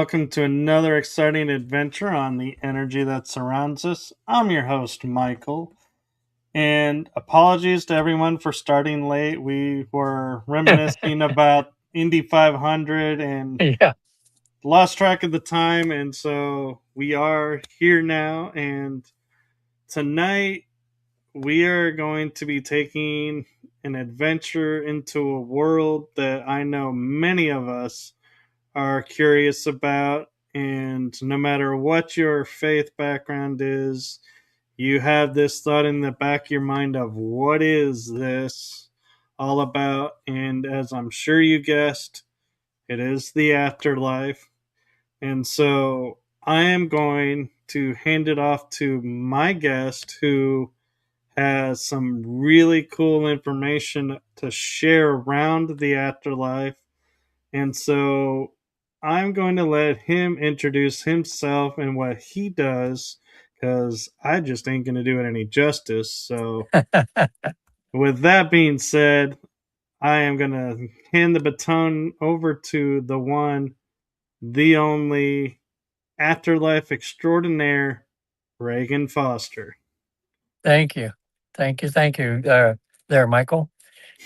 welcome to another exciting adventure on the energy that surrounds us. I'm your host, Michael, and apologies to everyone for starting late. We were reminiscing about Indy 500 and Yeah. lost track of the time, and so we are here now. And tonight we are going to be taking an adventure into a world that I know many of us are curious about. And no matter what your faith background is, you have this thought in the back of your mind of what is this all about? And as I'm sure you guessed, it is the afterlife. And so I am going to hand it off to my guest who has some really cool information to share around the afterlife. And so I'm going to let him introduce himself and what he does because I just ain't going to do it any justice. So, with that being said, I am going to hand the baton over to the one, the only afterlife extraordinaire, Regan Foster. Thank you. Thank you. Thank you. There, Michael.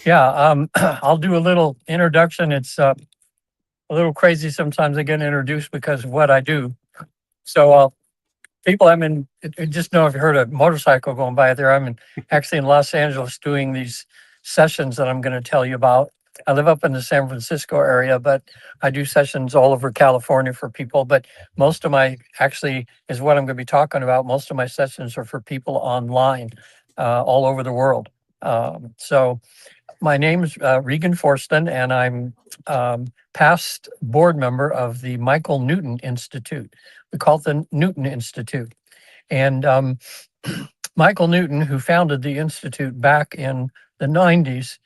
Yeah. I'll do a little introduction. It's a little crazy sometimes I get introduced because of what I do. So, people, just know if you heard a motorcycle going by there, actually in Los Angeles doing these sessions that I'm going to tell you about. I live up in the San Francisco area, but I do sessions all over California for people. But most of my, actually, is what I'm going to be talking about. Most of my sessions are for people online, all over the world. So my name is Regan Forston, and I'm past board member of the Michael Newton Institute. We call it the Newton Institute. And Michael Newton, who founded the Institute back in the 90s,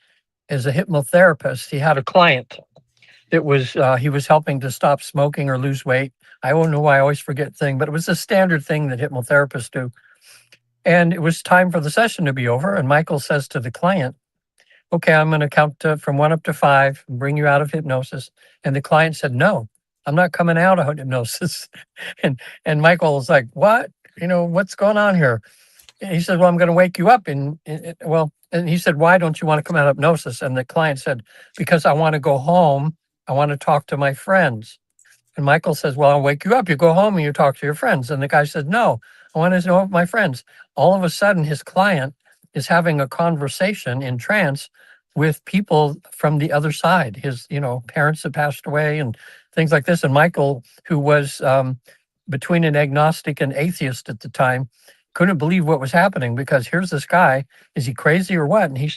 is a hypnotherapist. He had a client that was, he was helping to stop smoking or lose weight. I don't know why I always forget thing, but it was a standard thing that hypnotherapists do. And it was time for the session to be over. And Michael says to the client, okay, I'm going to count from 1 up to 5 and bring you out of hypnosis. And the client said, no, I'm not coming out of hypnosis. and Michael was like, what? What's going on here? And he said, well, I'm going to wake you up. And he said, why don't you want to come out of hypnosis? And the client said, because I want to go home. I want to talk to my friends. And Michael says, well, I'll wake you up. You go home and you talk to your friends. And the guy said, no, I want to know my friends. All of a sudden, his client is having a conversation in trance with people from the other side. His, parents had passed away and things like this. And Michael, who was between an agnostic and atheist at the time, couldn't believe what was happening because here's this guy. Is he crazy or what? And he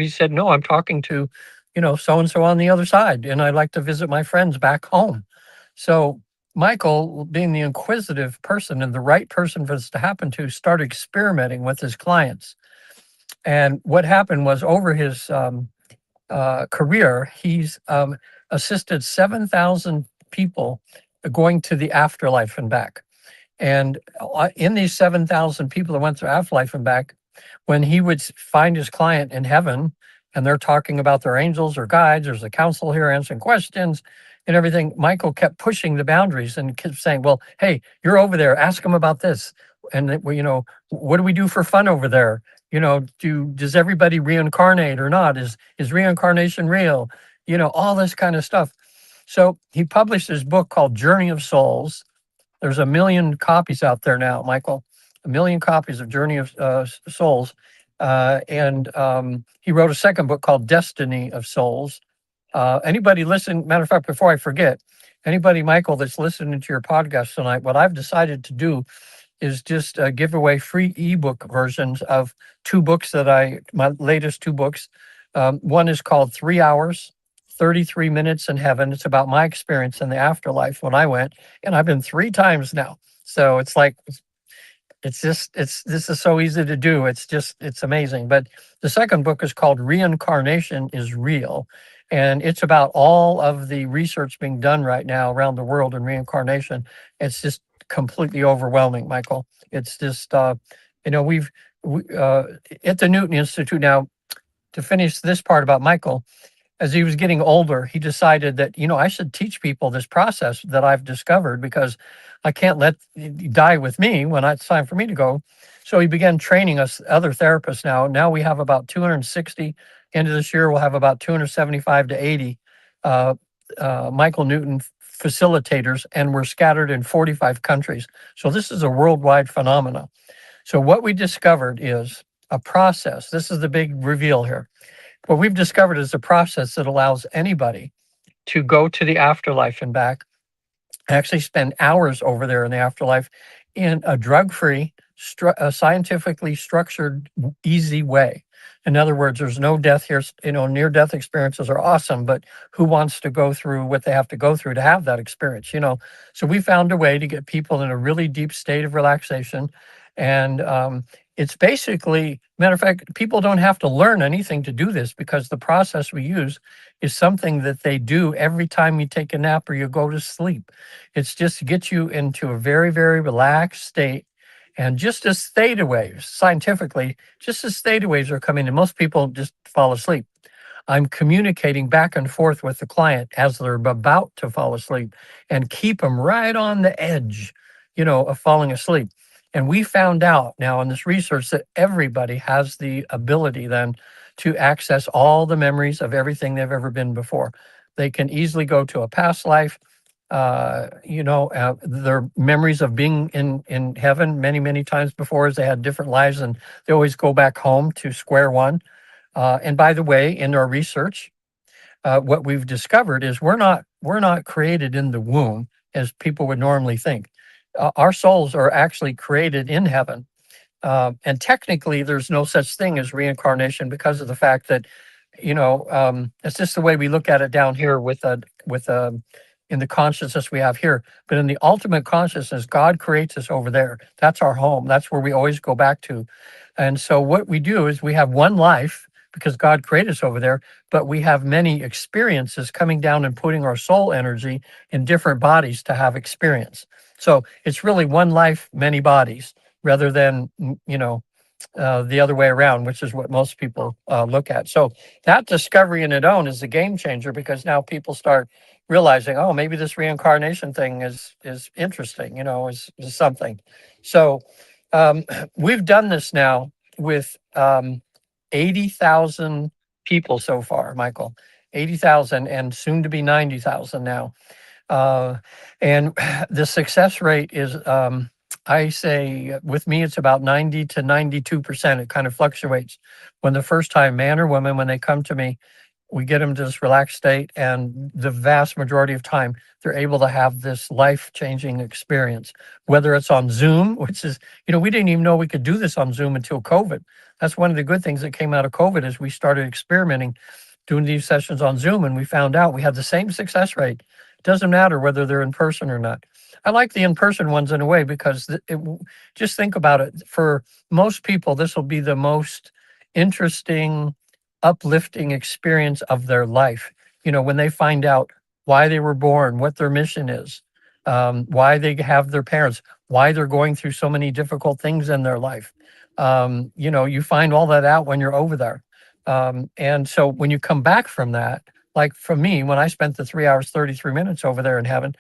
said, no, I'm talking to, so-and-so on the other side. And I'd like to visit my friends back home. So Michael, being the inquisitive person and the right person for this to happen to, started experimenting with his clients. And what happened was over his career, he's assisted 7,000 people going to the afterlife and back. And in these 7,000 people that went through afterlife and back, when he would find his client in heaven and they're talking about their angels or guides, there's a council here answering questions and everything, Michael kept pushing the boundaries and kept saying, well, hey, you're over there, ask them about this. And, what do we do for fun over there? Does everybody reincarnate or not? Is reincarnation real? All this kind of stuff. So he published his book called Journey of Souls. There's 1 million copies out there now, Michael, 1 million copies of Journey of Souls. And he wrote a second book called Destiny of Souls. Anybody listen, matter of fact, before I forget, anybody, Michael, that's listening to your podcast tonight, what I've decided to do is just give away free ebook versions of 2 books my latest 2 books. One is called 3 Hours, 33 Minutes in Heaven. It's about my experience in the afterlife when I went, and I've been 3 times now. So it's like, this is so easy to do. It's amazing. But the second book is called Reincarnation is Real. And it's about all of the research being done right now around the world in reincarnation. It's just completely overwhelming, Michael. It's just, we at the Newton Institute now, to finish this part about Michael, as he was getting older, he decided that, I should teach people this process that I've discovered, because I can't let it die with me when it's time for me to go. So he began training us other therapists. Now we have about 260. End of this year, we'll have about 275 to 80 uh, Michael Newton facilitators, and we're scattered in 45 countries. So this is a worldwide phenomenon. So what we discovered is a process. This is the big reveal here. What we've discovered is a process that allows anybody to go to the afterlife and back, actually spend hours over there in the afterlife in a drug-free, scientifically structured, easy way. In other words, there's no death here. Near-death experiences are awesome, but who wants to go through what they have to go through to have that experience? So we found a way to get people in a really deep state of relaxation, and it's basically, matter of fact, people don't have to learn anything to do this, because the process we use is something that they do every time you take a nap or you go to sleep. It's just to get you into a very, very relaxed state. And just as theta waves, scientifically, just as theta waves are coming in, most people just fall asleep. I'm communicating back and forth with the client as they're about to fall asleep, and keep them right on the edge, of falling asleep. And we found out now in this research that everybody has the ability then to access all the memories of everything they've ever been before. They can easily go to a past life, their memories of being in heaven many, many times before, as they had different lives, and they always go back home to square one. And by the way, in our research, what we've discovered is we're not created in the womb as people would normally think. Our souls are actually created in heaven. And technically, there's no such thing as reincarnation, because of the fact that, it's just the way we look at it down here in the consciousness we have here. But in the ultimate consciousness, God creates us over there. That's our home. That's where we always go back to. And so what we do is we have one life, because God created us over there, but we have many experiences coming down and putting our soul energy in different bodies to have experience. So it's really one life, many bodies, rather than, the other way around, which is what most people look at. So that discovery in its own is a game changer, because now people start realizing, oh, maybe this reincarnation thing is interesting, is something. So we've done this now with 80,000 people so far, Michael. 80,000, and soon to be 90,000 now. And the success rate is, I say, with me, it's about 90 to 92%. It kind of fluctuates. When the first time, man or woman, when they come to me, we get them to this relaxed state, and the vast majority of time, they're able to have this life-changing experience, whether it's on Zoom, which is, we didn't even know we could do this on Zoom until COVID. That's one of the good things that came out of COVID, is we started experimenting, doing these sessions on Zoom, and we found out we had the same success rate. It doesn't matter whether they're in person or not. I like the in-person ones in a way, because just think about it. For most people, this will be the most interesting, uplifting experience of their life. When they find out why they were born, what their mission is, why they have their parents, why they're going through so many difficult things in their life. You find all that out when you're over there. And so when you come back from that, like for me, when I spent the 3 hours, 33 minutes over there in heaven,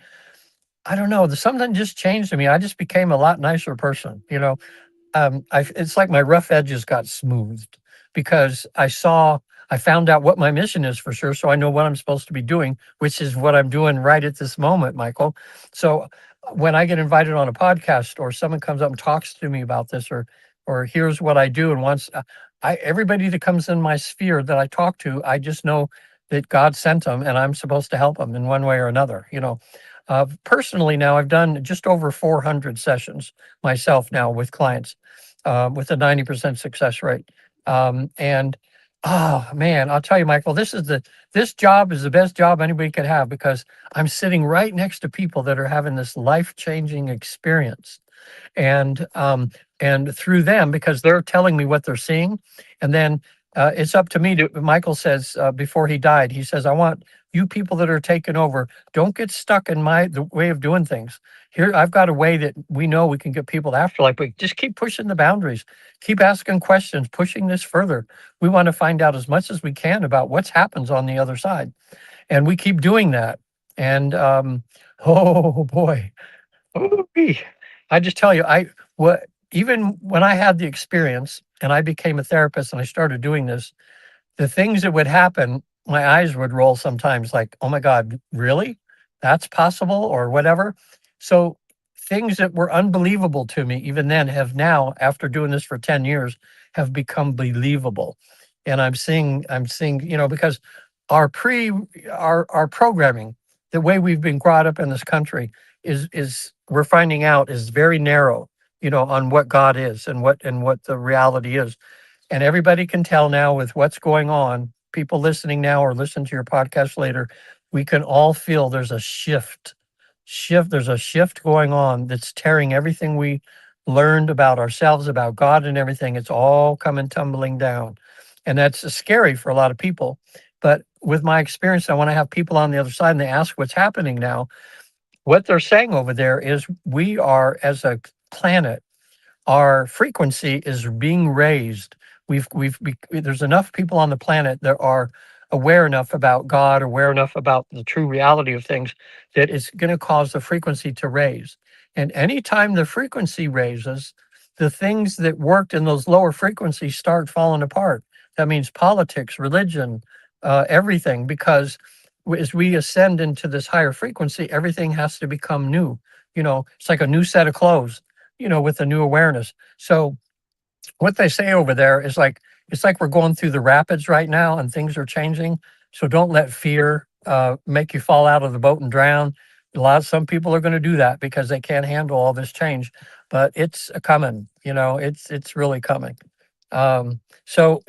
I don't know, something just changed in me. I just became a lot nicer person. It's like my rough edges got smoothed, because I found out what my mission is for sure. So I know what I'm supposed to be doing, which is what I'm doing right at this moment, Michael. So when I get invited on a podcast, or someone comes up and talks to me about this, or here's what I do, and wants, everybody that comes in my sphere that I talk to, I just know that God sent them, and I'm supposed to help them in one way or another. Personally, now I've done just over 400 sessions myself now with clients, with a 90% success rate. And oh man, I'll tell you, Michael, this job is the best job anybody could have, because I'm sitting right next to people that are having this life-changing experience. And through them, because they're telling me what they're seeing, and then It's up to me to, Michael says, before he died, he says, I want you people that are taking over, don't get stuck in the way of doing things. Here, I've got a way that we know we can get people to Afterlife, but just keep pushing the boundaries, keep asking questions, pushing this further. We want to find out as much as we can about what happens on the other side. And we keep doing that. And, oh boy, ooh-wee. I just tell you, even when I had the experience and I became a therapist and I started doing this, the things that would happen, my eyes would roll sometimes like, oh my God, really? That's possible or whatever. So things that were unbelievable to me even then have now, after doing this for 10 years, have become believable. And I'm seeing, because our pre our programming, the way we've been brought up in this country is we're finding out is very narrow, on what God is and what the reality is. And everybody can tell now with what's going on, people listening now or listen to your podcast later, we can all feel there's a there's a shift going on that's tearing everything we learned about ourselves, about God and everything. It's all coming tumbling down. And that's scary for a lot of people. But with my experience, I want to have people on the other side and they ask what's happening now. What they're saying over there is we are, as a planet, our frequency is being raised. There's enough people on the planet that are aware enough about God, aware enough about the true reality of things, that it's going to cause the frequency to raise. And anytime the frequency raises, the things that worked in those lower frequencies start falling apart. That means politics, religion, everything, because as we ascend into this higher frequency, everything has to become new. It's like a new set of clothes, with a new awareness. So what they say over there is like, it's like we're going through the rapids right now and things are changing. So don't let fear make you fall out of the boat and drown. Some people are going to do that because they can't handle all this change, but it's coming, it's really coming. So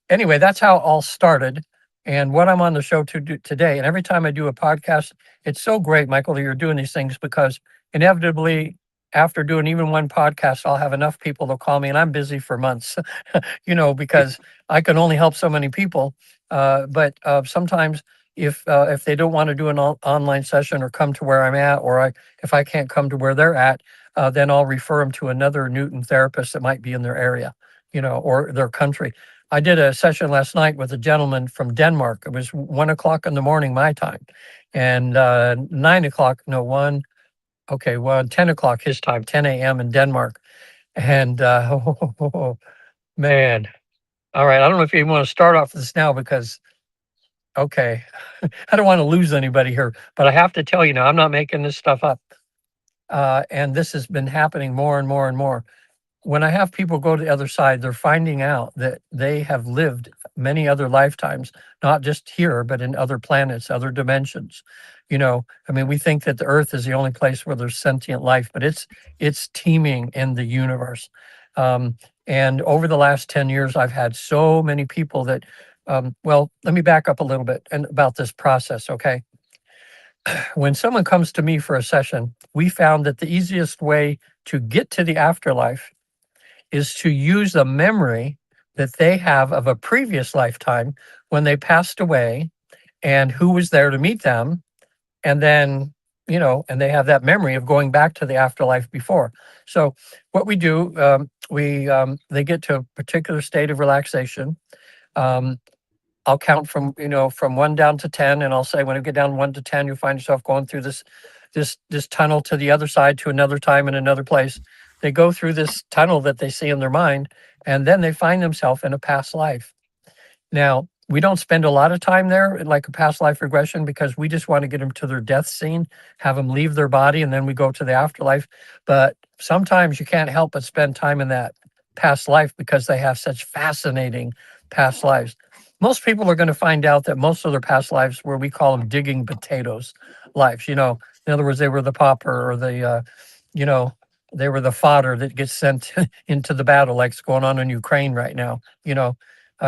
anyway, that's how it all started and what I'm on the show to do today. And every time I do a podcast, it's so great, Michael, that you're doing these things, because inevitably, after doing even one podcast, I'll have enough people to call me, and I'm busy for months, because I can only help so many people. But sometimes if they don't want to do an online session or come to where I'm at, or if I can't come to where they're at, then I'll refer them to another Newton therapist that might be in their area, or their country. I did a session last night with a gentleman from Denmark. It was 1 o'clock in the morning, my time, and 9 o'clock, no, 10 o'clock his time, 10 a.m. in Denmark. And oh, man. All right. I don't know if you want to start off this now because, okay, I don't want to lose anybody here, but I have to tell you now, I'm not making this stuff up. And this has been happening more and more and more. When I have people go to the other side, they're finding out that they have lived many other lifetimes, not just here, but in other planets, other dimensions. I mean, we think that the Earth is the only place where there's sentient life, but it's teeming in the universe. And over the last 10 years, I've had so many people that, well, let me back up a little bit and about this process, okay? When someone comes to me for a session, we found that the easiest way to get to the afterlife is to use a memory that they have of a previous lifetime when they passed away and who was there to meet them. And then, and they have that memory of going back to the afterlife before. So what we do, they get to a particular state of relaxation. I'll count from 1 down to 10, and I'll say when you get down 1 to 10, you'll find yourself going through this tunnel to the other side, to another time in another place. They go through this tunnel that they see in their mind, and then they find themselves in a past life. Now, we don't spend a lot of time there in like a past life regression because we just want to get them to their death scene, have them leave their body, and then we go to the afterlife. But sometimes you can't help but spend time in that past life because they have such fascinating past lives. Most people are going to find out that most of their past lives were, we call them digging potatoes lives. In other words, they were the pauper or they were the fodder that gets sent into the battle, like it's going on in Ukraine right now.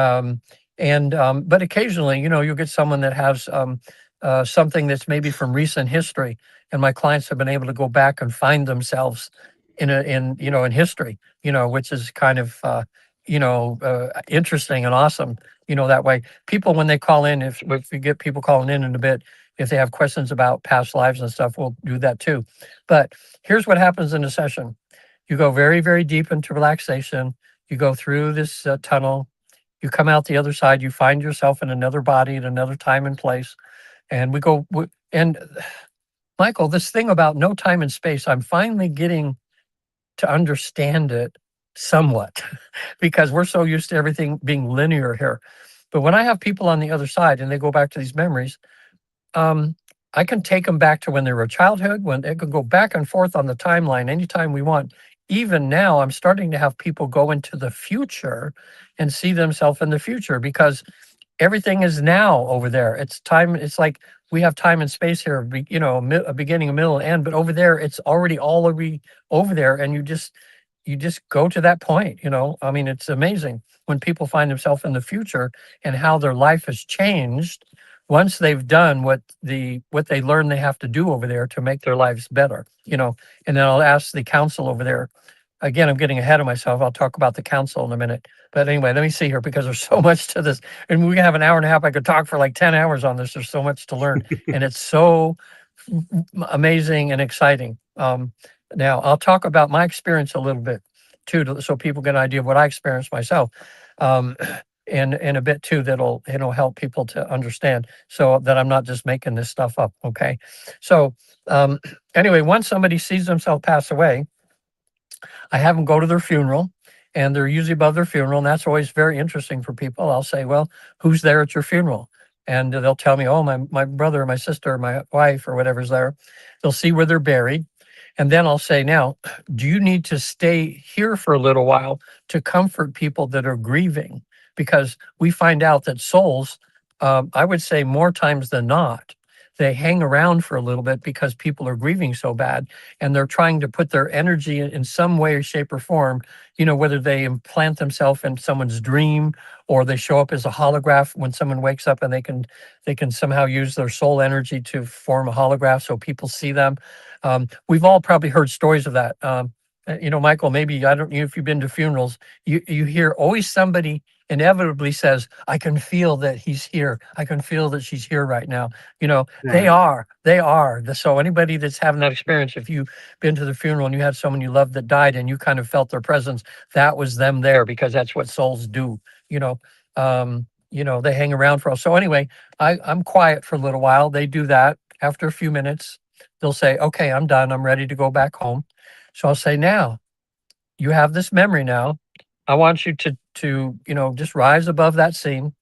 But occasionally, you'll get someone that has something that's maybe from recent history, and my clients have been able to go back and find themselves in history, which is kind of interesting and awesome, that way. People, when they call in, if we get people calling in a bit, if they have questions about past lives and stuff, we'll do that too. But here's what happens in a session. You go very, very deep into relaxation. You go through this tunnel. You come out the other side. You find yourself in another body at another time and place. And and Michael, this thing about no time and space, I'm finally getting to understand it somewhat because we're so used to everything being linear here. But when I have people on the other side and they go back to these memories, I can take them back to when they were a childhood, when they could go back and forth on the timeline anytime we want. Even now, I'm starting to have people go into the future and see themselves in the future because everything is now over there. It's time. It's like we have time and space here, a beginning, a middle, and end. But over there, it's already all over there, and you just go to that point. I mean, it's amazing when people find themselves in the future and how their life has changed once they've done what they learn they have to do over there to make their lives better. And then I'll ask the council over there. Again, I'm getting ahead of myself. I'll talk about the council in a minute. But anyway, let me see here because there's so much to this. And we have an hour and a half. I could talk for like 10 hours on this. There's so much to learn. And it's so amazing and exciting. Now, I'll talk about my experience a little bit too, so people get an idea of what I experienced myself. And a bit too that'll help people to understand so that I'm not just making this stuff up. Okay. So anyway, once somebody sees themselves pass away, I have them go to their funeral, and they're usually above their funeral, and that's always very interesting for people. I'll say, well, who's there at your funeral? And they'll tell me, oh, my brother or my sister or my wife or whatever's there. They'll see where they're buried. And then I'll say, now, do you need to stay here for a little while to comfort people that are grieving? Because we find out that souls, I would say more times than not, they hang around for a little bit because people are grieving so bad, and they're trying to put their energy in some way, shape, or form, whether they implant themselves in someone's dream or they show up as a holograph when someone wakes up, and they can somehow use their soul energy to form a holograph so people see them. We've all probably heard stories of that. Michael, maybe, I don't know if you've been to funerals, you hear always somebody inevitably says, I can feel that he's here. I can feel that she's here right now. They Right. are. So anybody that's having that experience, if you've been to the funeral and you had someone you loved that died and you kind of felt their presence, that was them there, because that's what souls do. They hang around for us. So anyway, I'm quiet for a little while. They do that. After a few minutes, they'll say, okay, I'm done. I'm ready to go back home. So I'll say, now you have this memory now. I want you to just rise above that scene.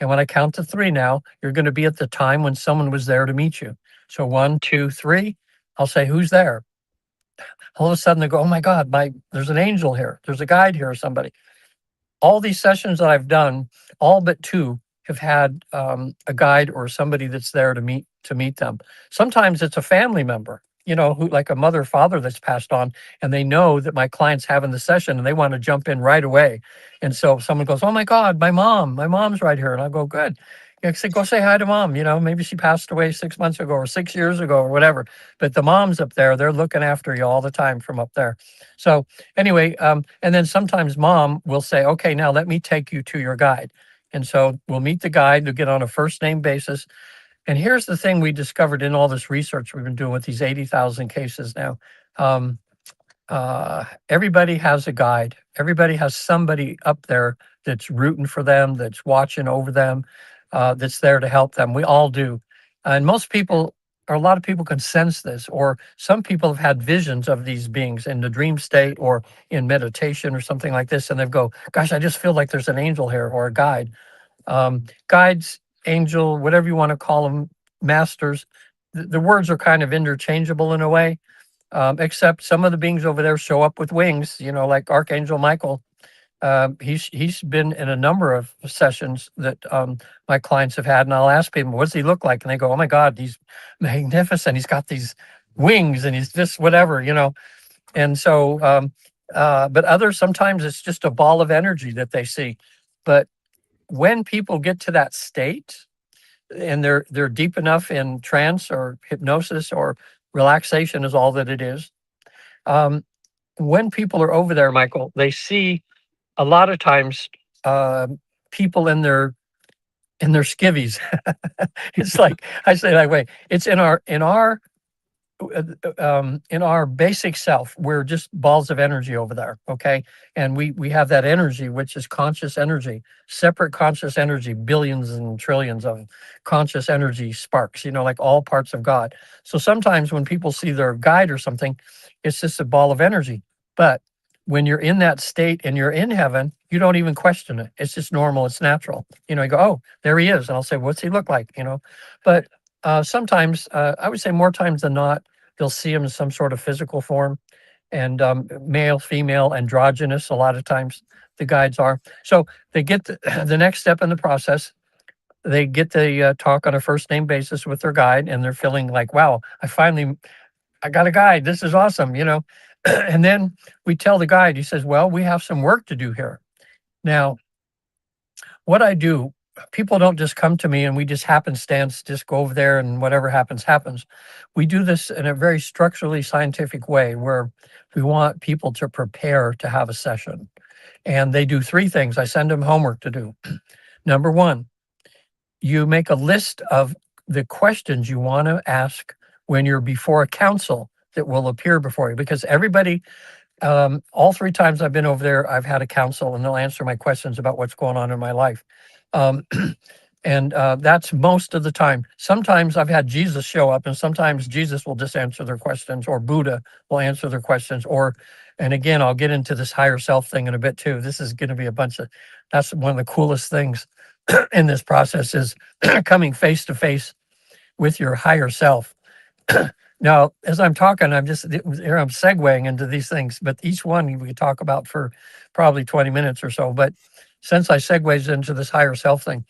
And when I count to three now, you're going to be at the time when someone was there to meet you. So 1, 2, 3, I'll say, who's there? All of a sudden they go, oh my God, there's an angel here. There's a guide here or somebody. All these sessions that I've done, all but 2 have had a guide or somebody that's there to meet them. Sometimes it's a family member, who, like a mother or father that's passed on, and they know that my client's having the session and they want to jump in right away. And so someone goes, oh my God, my mom's right here. And I'll go, good. Say, go say hi to mom. Maybe she passed away 6 months ago or 6 years ago or whatever. But the mom's up there, they're looking after you all the time from up there. So anyway, and then sometimes mom will say, okay, now let me take you to your guide. And so we'll meet the guide, we'll get on a first name basis. And here's the thing we discovered in all this research we've been doing with these 80,000 cases now. Everybody has a guide. Everybody has somebody up there that's rooting for them, that's watching over them, that's there to help them. We all do. And most people, or a lot of people, can sense this, or some people have had visions of these beings in the dream state or in meditation or something like this. And they go, gosh, I just feel like there's an angel here or a guide. Guides, angel, whatever you want to call them, masters, the words are kind of interchangeable in a way. Except some of the beings over there show up with wings, like Archangel Michael. He's been in a number of sessions that my clients have had, and I'll ask people, what does he look like? And they go, oh my God, he's magnificent. He's got these wings and he's this whatever, And so, but others, sometimes it's just a ball of energy that they see. But when people get to that state and they're deep enough in trance or hypnosis, or relaxation is all that it is. When people are over there, Michael, they see a lot of times people in their skivvies. It's like I say that way. It's in our basic self. We're just balls of energy over there. Okay, and we have that energy, which is conscious energy, separate conscious energy, billions and trillions of conscious energy sparks. Like all parts of God. So sometimes when people see their guide or something, it's just a ball of energy. But when you're in that state and you're in heaven, you don't even question it. It's just normal. It's natural. You go, oh, there he is. And I'll say, what's he look like? But sometimes, I would say more times than not, you'll see him in some sort of physical form, and male, female, androgynous. A lot of times the guides are. So they get the next step in the process. They get to talk on a first name basis with their guide, and they're feeling like, wow, I got a guide. This is awesome, And then we tell the guide, he says, well, we have some work to do here. Now, what I do, people don't just come to me and we just happenstance, just go over there and whatever happens, happens. We do this in a very structurally scientific way where we want people to prepare to have a session. And they do three things. I send them homework to do. Number one, you make a list of the questions you want to ask when you're before a council that will appear before you, because everybody, all three times I've been over there, I've had a council and they'll answer my questions about what's going on in my life. And that's most of the time. Sometimes I've had Jesus show up, and sometimes Jesus will just answer their questions, or Buddha will answer their questions, and again, I'll get into this higher self thing in a bit too. This is going to be that's one of the coolest things in this process is coming face to face with your higher self. Now, as I'm talking, I'm segueing into these things, but each one we could talk about for probably 20 minutes or so. But since I segues into this higher self thing,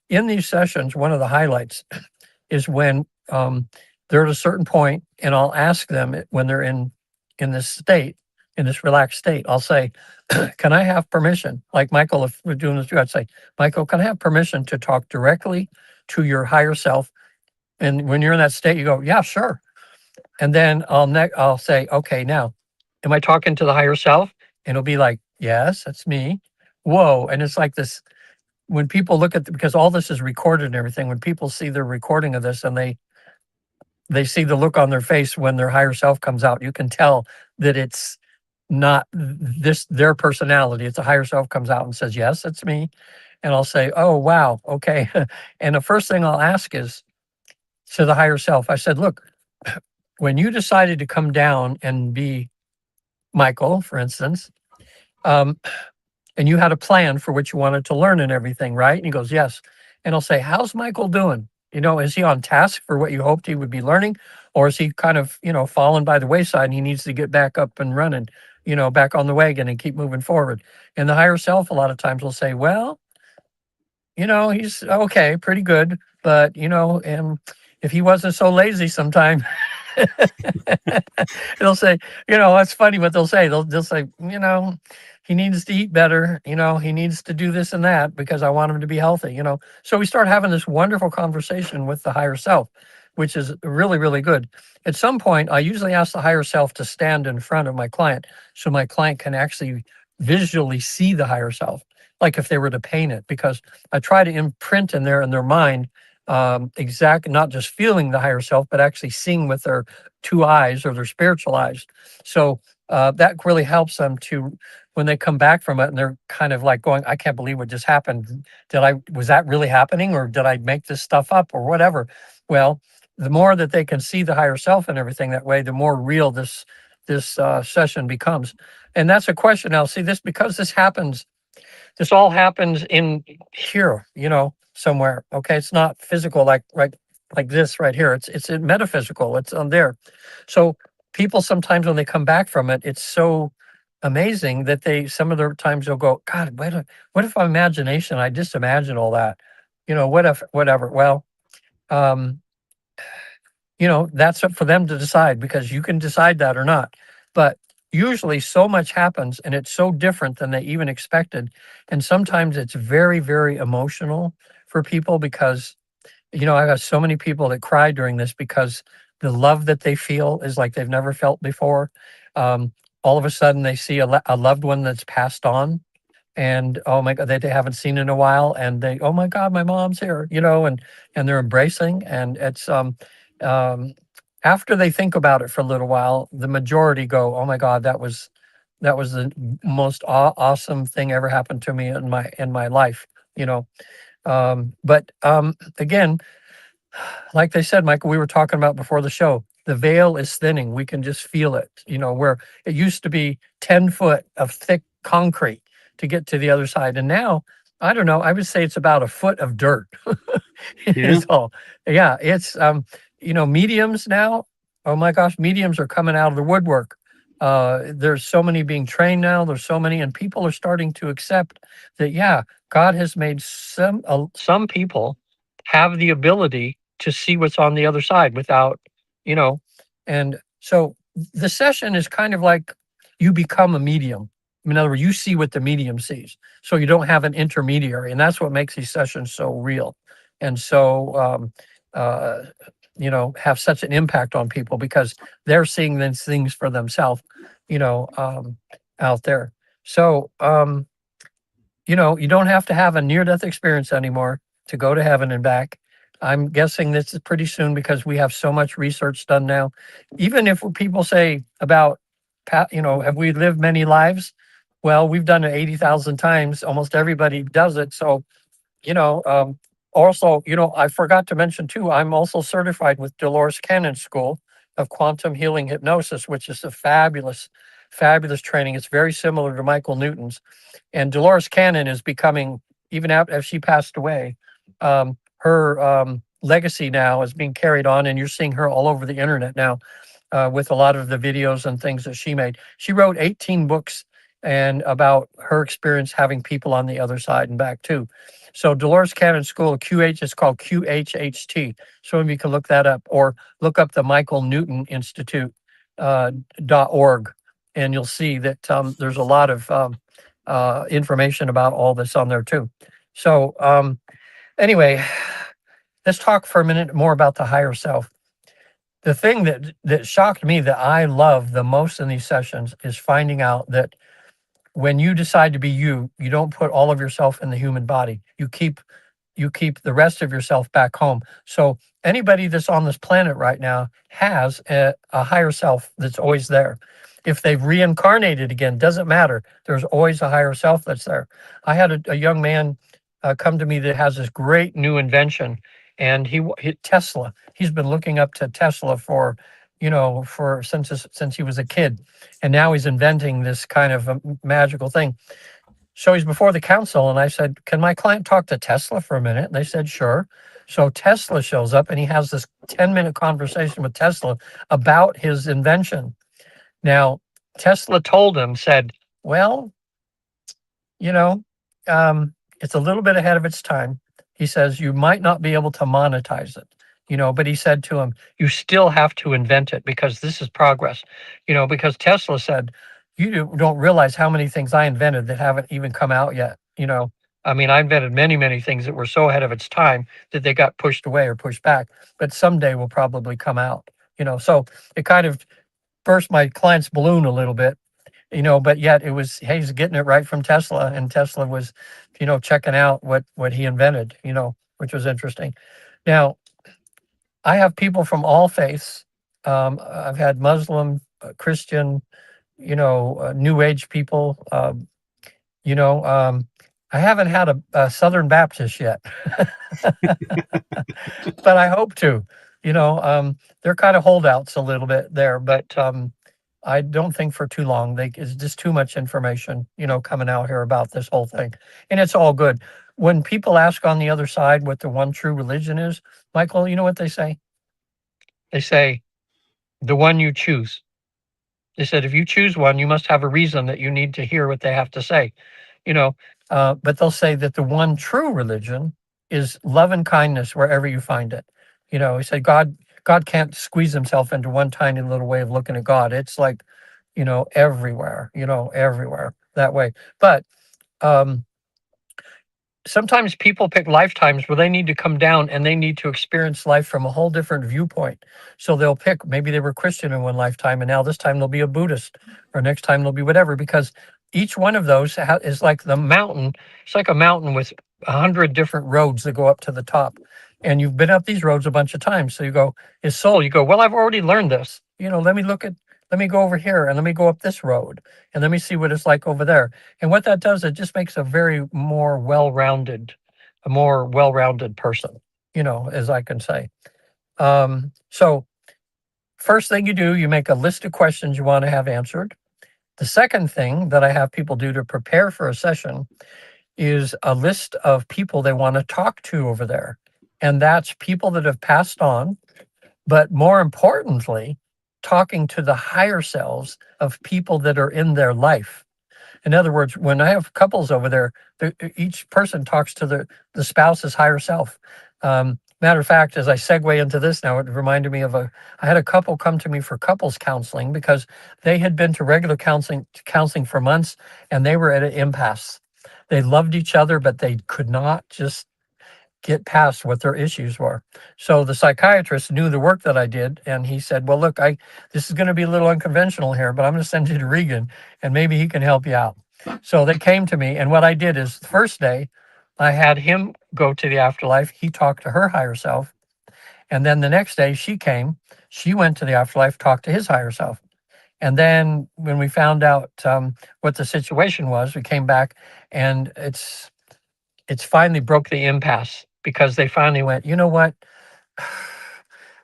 in these sessions, one of the highlights is when they're at a certain point, and I'll ask them when they're in this state, in this relaxed state, I'll say, can I have permission? Like Michael, if we're doing this, I'd say, Michael, can I have permission to talk directly to your higher self? And when you're in that state, you go, yeah, sure. And then I'll say, okay, now, am I talking to the higher self? And it'll be like, yes, that's me. Whoa. And it's like this, when people look at, because all this is recorded and everything, when people see their recording of this and they see the look on their face when their higher self comes out, you can tell that it's not their personality. It's a higher self comes out and says, yes, it's me. And I'll say, oh, wow. Okay. And the first thing I'll ask is to the higher self, I said, look, when you decided to come down and be Michael, for instance, and you had a plan for what you wanted to learn and everything, right? And he goes, yes. And I'll say, how's Michael doing? Is he on task for what you hoped he would be learning? Or is he kind of, fallen by the wayside and he needs to get back up and running, back on the wagon and keep moving forward? And the higher self, a lot of times will say, well, he's okay, pretty good. But, if he wasn't so lazy sometime, they'll say, it's funny what they'll say. They'll say, he needs to eat better. He needs to do this and that because I want him to be healthy, So we start having this wonderful conversation with the higher self, which is really, really good. At some point, I usually ask the higher self to stand in front of my client so my client can actually visually see the higher self, like if they were to paint it, because I try to imprint in their mind not just feeling the higher self, but actually seeing with their two eyes or their spiritual eyes. So that really helps them to, when they come back from it and they're kind of like going, I can't believe what just happened. Was that really happening, or did I make this stuff up or whatever? Well, the more that they can see the higher self and everything that way, the more real this session becomes. And that's a question. Now, see, because this all happens in here, somewhere. Okay, it's not physical like this right here. It's metaphysical. It's on there. So people sometimes when they come back from it, it's so amazing that some of their times they'll go, God, what if my imagination? I just imagine all that. What if whatever? Well, that's up for them to decide, because you can decide that or not. But usually so much happens and it's so different than they even expected. And sometimes it's very, very emotional for people because, I've got so many people that cry during this because the love that they feel is like they've never felt before. All of a sudden they see a loved one that's passed on, and oh my God, they haven't seen in a while, and they, oh my God, my mom's here, and they're embracing, and it's um, after they think about it for a little while, the majority go, oh my God, that was the most awesome thing ever happened to me in my life, you know. But again, like they said, Michael, we were talking about before the show, the veil is thinning. We can just feel it, where it used to be 10 foot of thick concrete to get to the other side. And now, I don't know, I would say it's about a foot of dirt. Yeah. Is all. Yeah, it's mediums now. Oh my gosh, mediums are coming out of the woodwork. There's so many being trained now. There's so many, and people are starting to accept that. Yeah, God has made some people have the ability to see what's on the other side without, you know, and so the session is kind of like you become a medium. In other words, you see what the medium sees, so you don't have an intermediary, and that's what makes these sessions so real and so uh, have such an impact on people because they're seeing these things for themselves, out there. So you don't have to have a near-death experience anymore to go to heaven and back. I'm guessing this is pretty soon because we have so much research done now. Even if people say about, have we lived many lives? Well, we've done it 80,000 times. Almost everybody does it. So you know, also, I forgot to mention too, I'm also certified with Dolores Cannon School of Quantum Healing Hypnosis, which is a fabulous, fabulous training. It's very similar to Michael Newton's. And Dolores Cannon is becoming, even after she passed away, her legacy now is being carried on, and you're seeing her all over the internet now with a lot of the videos and things that she made. She wrote 18 books and about her experience having people on the other side and back too. So Dolores Cannon School of QH is called QHHT. So you can look that up or look up the Michael Newton Institute .org, and you'll see that there's a lot of information about all this on there too. So anyway, let's talk for a minute more about the higher self. The thing that shocked me that I love the most in these sessions is finding out that when you decide to be you, you don't put all of yourself in the human body. You keep the rest of yourself back home. So anybody that's on this planet right now has a higher self that's always there. If they've reincarnated again, doesn't matter. There's always a higher self that's there. I had a young man come to me that has this great new invention, and he Tesla. He's been looking up to Tesla for since he was a kid, and now he's inventing this kind of a magical thing. So he's before the council, and I said, "Can my client talk to Tesla for a minute?" And they said, "Sure." So Tesla shows up, and he has this 10-minute conversation with Tesla about his invention. Now, Tesla told him, said, "Well, you know, it's a little bit ahead of its time." He says, "You might not be able to monetize it." But he said to him, "You still have to invent it because this is progress." Because Tesla said, "You don't realize how many things I invented that haven't even come out yet." I mean, I invented many, many things that were so ahead of its time that they got pushed away or pushed back, but someday will probably come out. So it kind of burst my client's balloon a little bit, but yet it was, hey, he's getting it right from Tesla, and Tesla was, checking out what he invented, which was interesting. Now, I have people from all faiths. I've had Muslim, Christian, New Age people. I haven't had a Southern Baptist yet, but I hope to. They're kind of holdouts a little bit there, but I don't think for too long. It's just too much information, coming out here about this whole thing, and it's all good. When people ask on the other side what the one true religion is, Michael, you know what they say? They say, the one you choose. They said, if you choose one, you must have a reason that you need to hear what they have to say, you know. But they'll say that the one true religion is love and kindness wherever you find it. He said, God can't squeeze himself into one tiny little way of looking at God. It's like, everywhere, everywhere that way. But sometimes people pick lifetimes where they need to come down and they need to experience life from a whole different viewpoint. So they'll pick, maybe they were Christian in one lifetime, and now this time they'll be a Buddhist, or next time they'll be whatever, because each one of those is like the mountain. It's like a mountain with 100 different roads that go up to the top. And you've been up these roads a bunch of times. So you go, his soul, you go, well, I've already learned this. Let me go over here and let me go up this road and let me see what it's like over there. And what that does, it just makes a more well-rounded person, as I can say. So first thing you do, you make a list of questions you want to have answered. The second thing that I have people do to prepare for a session is a list of people they want to talk to over there. And that's people that have passed on, but more importantly, talking to the higher selves of people that are in their life. In other words, when I have couples over there, each person talks to the spouse's higher self. Matter of fact, as I segue into this now, it reminded me of I had a couple come to me for couples counseling because they had been to regular counseling for months and they were at an impasse. They loved each other, but they could not just get past what their issues were. So the psychiatrist knew the work that I did, and he said, well, look, this is going to be a little unconventional here, but I'm going to send you to Regan, and maybe he can help you out. So they came to me, and what I did is the first day, I had him go to the afterlife. He talked to her higher self. And then the next day she came, she went to the afterlife, talked to his higher self. And then when we found out what the situation was, we came back and it's finally broke the impasse because they finally went, you know what?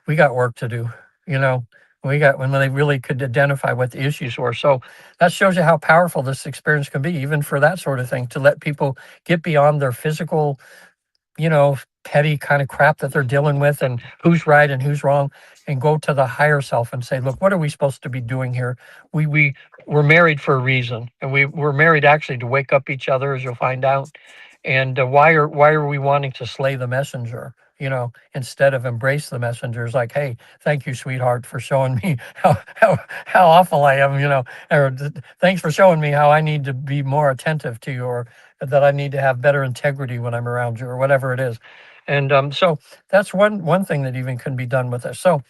We got work to do. When they really could identify what the issues were. So that shows you how powerful this experience can be, even for that sort of thing, to let people get beyond their physical, petty kind of crap that they're dealing with and who's right and who's wrong, and go to the higher self and say, look, what are we supposed to be doing here? We're married for a reason, and we're married actually to wake up each other, as you'll find out. And why are we wanting to slay the messenger? Instead of embrace the messengers, like, hey, thank you, sweetheart, for showing me how awful I am, or thanks for showing me how I need to be more attentive to you, or that I need to have better integrity when I'm around you, or whatever it is. And so that's one thing that even can be done with this. So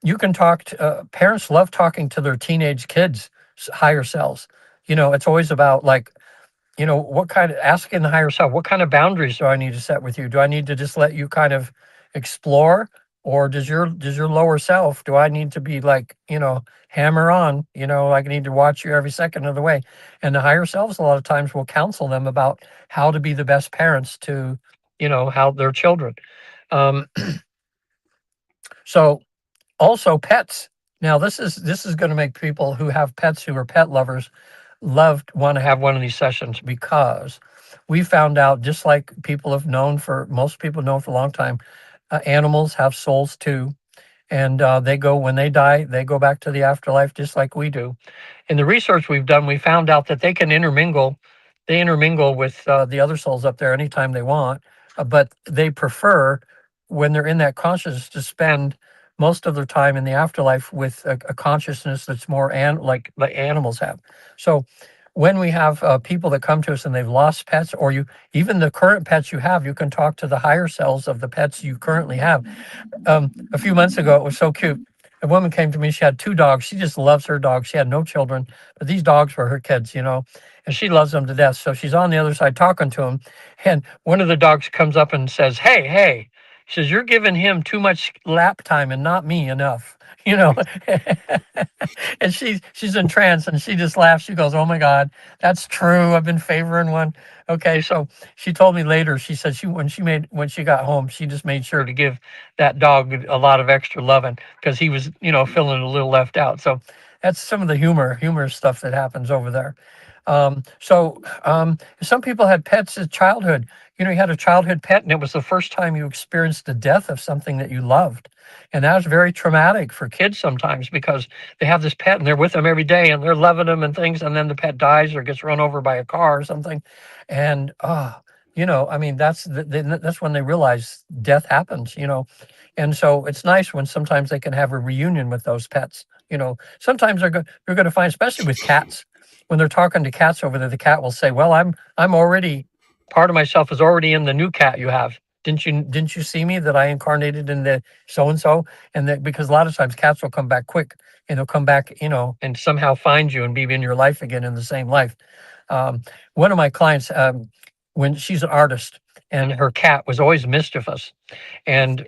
you can talk to, parents love talking to their teenage kids' higher selves. It's always about like, asking the higher self, what kind of boundaries do I need to set with you? Do I need to just let you kind of explore? Or does your lower self, do I need to be like, hammer on, like I need to watch you every second of the way? And the higher selves a lot of times will counsel them about how to be the best parents to, how their children. So also pets. Now this is going to make people who have pets, who are pet lovers, want to have one of these sessions, because we found out, just like most people have known for a long time, animals have souls too. And when they die, they go back to the afterlife just like we do. In the research we've done, we found out that they can intermingle. They intermingle with the other souls up there anytime they want, but they prefer, when they're in that consciousness, to spend most of their time in the afterlife with a consciousness that's more like animals have. So when we have people that come to us and they've lost pets, or even the current pets you have, you can talk to the higher selves of the pets you currently have. A few months ago, it was so cute. A woman came to me. She had 2 dogs. She just loves her dogs. She had no children, but these dogs were her kids, and she loves them to death. So she's on the other side talking to them, and one of the dogs comes up and says, "Hey, hey," she says, "you're giving him too much lap time and not me enough." And she's entranced, and she just laughs. She goes, "Oh my God, that's true. I've been favoring one." Okay, so she told me later. She said when she got home, she just made sure to give that dog a lot of extra loving, because he was, feeling a little left out. So that's some of the humor stuff that happens over there. Some people had pets as childhood. You had a childhood pet, and it was the first time you experienced the death of something that you loved. And that was very traumatic for kids sometimes, because they have this pet and they're with them every day and they're loving them and things. And then the pet dies or gets run over by a car or something. And, that's when they realize death happens, And so it's nice when sometimes they can have a reunion with those pets. Sometimes you're going to find, especially with cats, when they're talking to cats over there, the cat will say, well, I'm already, part of myself is already in the new cat you have. didn't you see me that I incarnated in the so and so? And that because a lot of times cats will come back quick and they'll come back, and somehow find you and be in your life again in the same life. One of my clients, when she's an artist, and her cat was always mischievous. And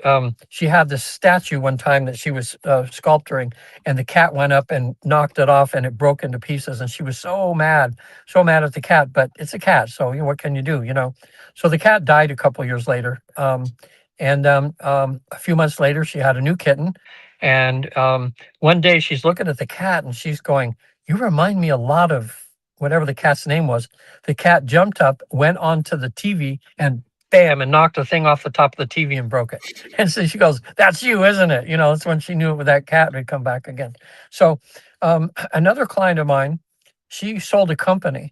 she had this statue one time that she was sculpturing, and the cat went up and knocked it off, and it broke into pieces. And she was so mad at the cat. But it's a cat, so what can you do? So the cat died a couple years later, and a few months later, she had a new kitten. And one day, she's looking at the cat, and she's going, "You remind me a lot of." Whatever the cat's name was, the cat jumped up, went onto the TV, and bam, and knocked the thing off the top of the TV and broke it. And so she goes, "That's you, isn't it?" That's when she knew it with that cat would come back again. So another client of mine, she sold a company.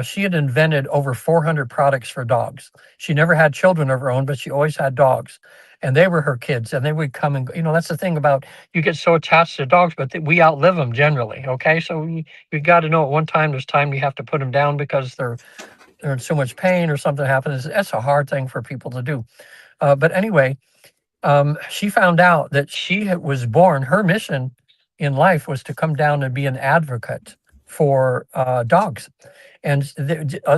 She had invented over 400 products for dogs. She never had children of her own, but she always had dogs. And they were her kids, and they would come and go. That's the thing about you get so attached to dogs, but we outlive them generally. Okay, so you got to know at one time there's time you have to put them down because they're in so much pain or something happens. That's a hard thing for people to do. But anyway, she found out that she was born. Her mission in life was to come down and be an advocate for dogs. And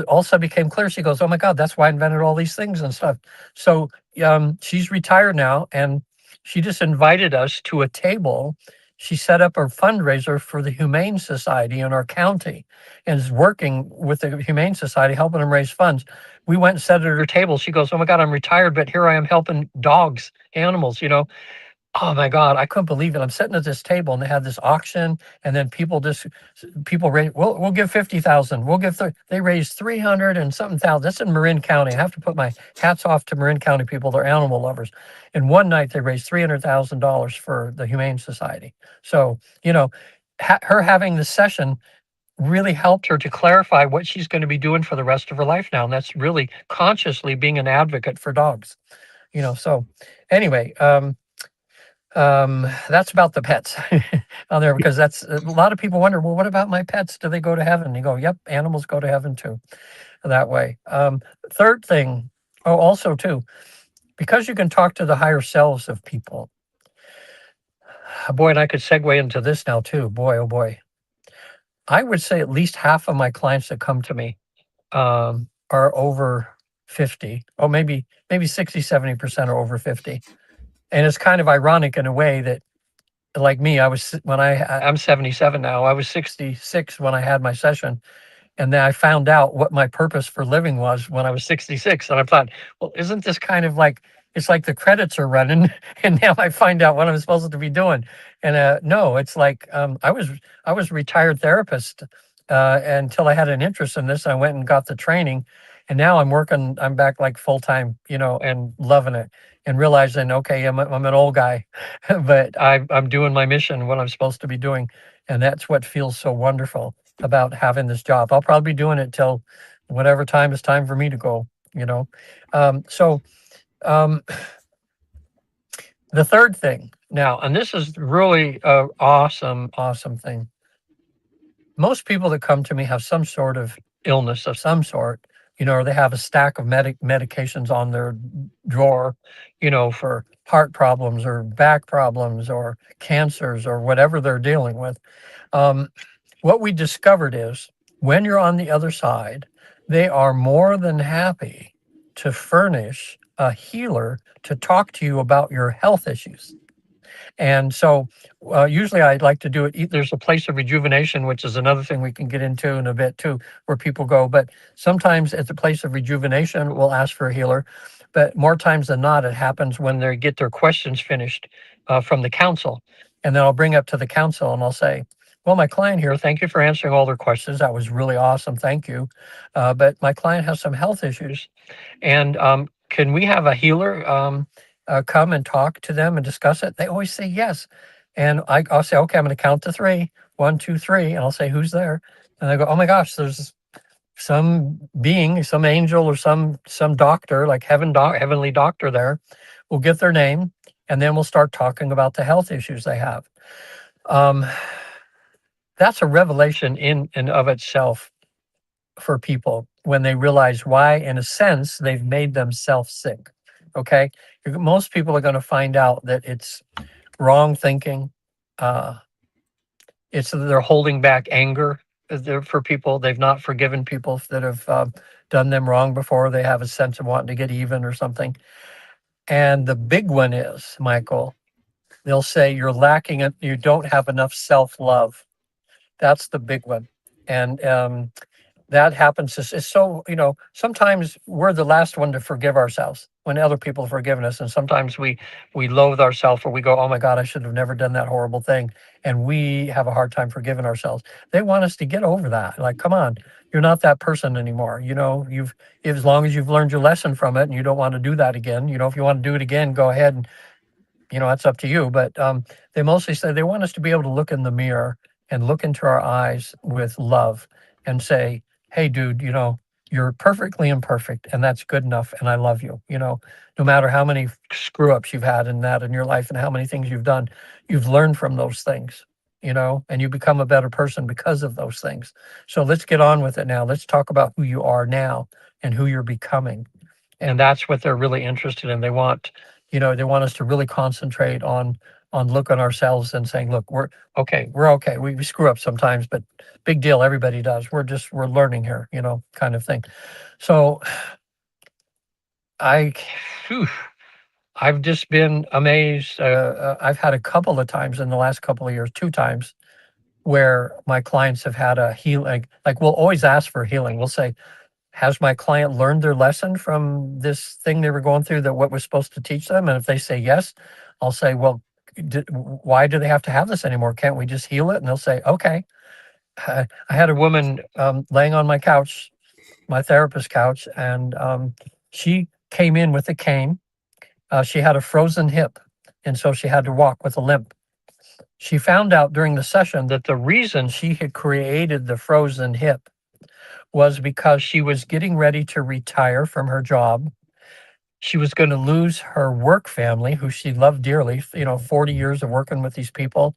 also became clear. She goes, "Oh my God, that's why I invented all these things and stuff." So she's retired now, and she just invited us to a table. She set up a fundraiser for the Humane Society in our county and is working with the Humane Society, helping them raise funds. We went and sat at her table. She goes, "Oh my God, I'm retired, but here I am helping dogs, animals. Oh my God, I couldn't believe it. I'm sitting at this table and they had this auction, and then people raise, we'll give 50,000. We'll give, they raised 300 and something thousand. That's in Marin County. I have to put my hats off to Marin County people. They're animal lovers. And one night they raised $300,000 for the Humane Society. So, her having this session really helped her to clarify what she's going to be doing for the rest of her life now. And that's really consciously being an advocate for dogs, so anyway, that's about the pets on there, because that's a lot of people wonder, well, what about my pets? Do they go to heaven? You go, yep, animals go to heaven too, that way. Third thing, also too, because you can talk to the higher selves of people. Boy, and I could segue into this now too. Boy, oh boy. I would say at least half of my clients that come to me are over 50. Oh, maybe 60, 70% are over 50. And it's kind of ironic in a way that, like me, I'm 77 now. I was 66 when I had my session. And then I found out what my purpose for living was when I was 66. And I thought, well, isn't this kind of like, it's like the credits are running and now I find out what I'm supposed to be doing. And no, it's like I was a retired therapist until I had an interest in this. I went and got the training, and now I'm back like full time, and loving it and realizing, okay, I'm an old guy, but I'm doing my mission, what I'm supposed to be doing. And that's what feels so wonderful about having this job. I'll probably be doing it till whatever time it's time for me to go, So the third thing now, and this is really an awesome thing. Most people that come to me have some sort of illness of some sort, or they have a stack of medications on their drawer, for heart problems or back problems or cancers or whatever they're dealing with. What we discovered is when you're on the other side, they are more than happy to furnish a healer to talk to you about your health issues. And so usually I'd like to do it. There's a place of rejuvenation, which is another thing we can get into in a bit too, where people go. But sometimes at the place of rejuvenation, we'll ask for a healer. But more times than not, it happens when they get their questions finished from the council. And then I'll bring up to the council and I'll say, well, my client here, thank you for answering all their questions. That was really awesome. Thank you. But my client has some health issues. And can we have a healer come and talk to them and discuss it? They always say yes. And I'll say, okay, I'm going to count to 3. 1, 2, 3. And I'll say, who's there? And they go, oh my gosh, there's some being, some angel or some doctor, like heavenly doctor there. We'll get their name, and then we'll start talking about the health issues they have. That's a revelation in and of itself for people when they realize why, in a sense, they've made themselves sick. Okay. Most people are going to find out that it's wrong thinking. Uh, it's they're holding back anger for people. They've not forgiven people that have done them wrong before. They have a sense of wanting to get even or something. And the big one is, Michael, they'll say you're lacking it. You don't have enough self-love. That's the big one. And that happens. It's so, sometimes we're the last one to forgive ourselves when other people have forgiven us. And sometimes we loathe ourselves, or we go, oh my God, I should have never done that horrible thing. And we have a hard time forgiving ourselves. They want us to get over that. Like, come on, you're not that person anymore. As long as you've learned your lesson from it and you don't want to do that again, if you want to do it again, go ahead and that's up to you. But they mostly say they want us to be able to look in the mirror and look into our eyes with love and say, hey, dude, you're perfectly imperfect and that's good enough. And I love you. No matter how many screw ups you've had in your life and how many things you've done, you've learned from those things, and you become a better person because of those things. So let's get on with it now. Let's talk about who you are now and who you're becoming. And that's what they're really interested in. They want us to really concentrate on looking ourselves and saying, look, we're okay. We're okay. We screw up sometimes, but big deal. Everybody does. We're learning here, kind of thing. So I, phew, I've just been amazed. I've had a couple of times in the last couple of years, 2 times, where my clients have had a healing. Like we'll always ask for healing. We'll say, has my client learned their lesson from this thing they were going through, that what was supposed to teach them? And if they say yes, I'll say, well, why do they have to have this anymore? Can't we just heal it? And they'll say, okay. I had a woman laying on my couch, my therapist couch, and she came in with a cane. She had a frozen hip, and so she had to walk with a limp. She found out during the session that the reason she had created the frozen hip was because she was getting ready to retire from her job. She was going to lose her work family, who she loved dearly, 40 years of working with these people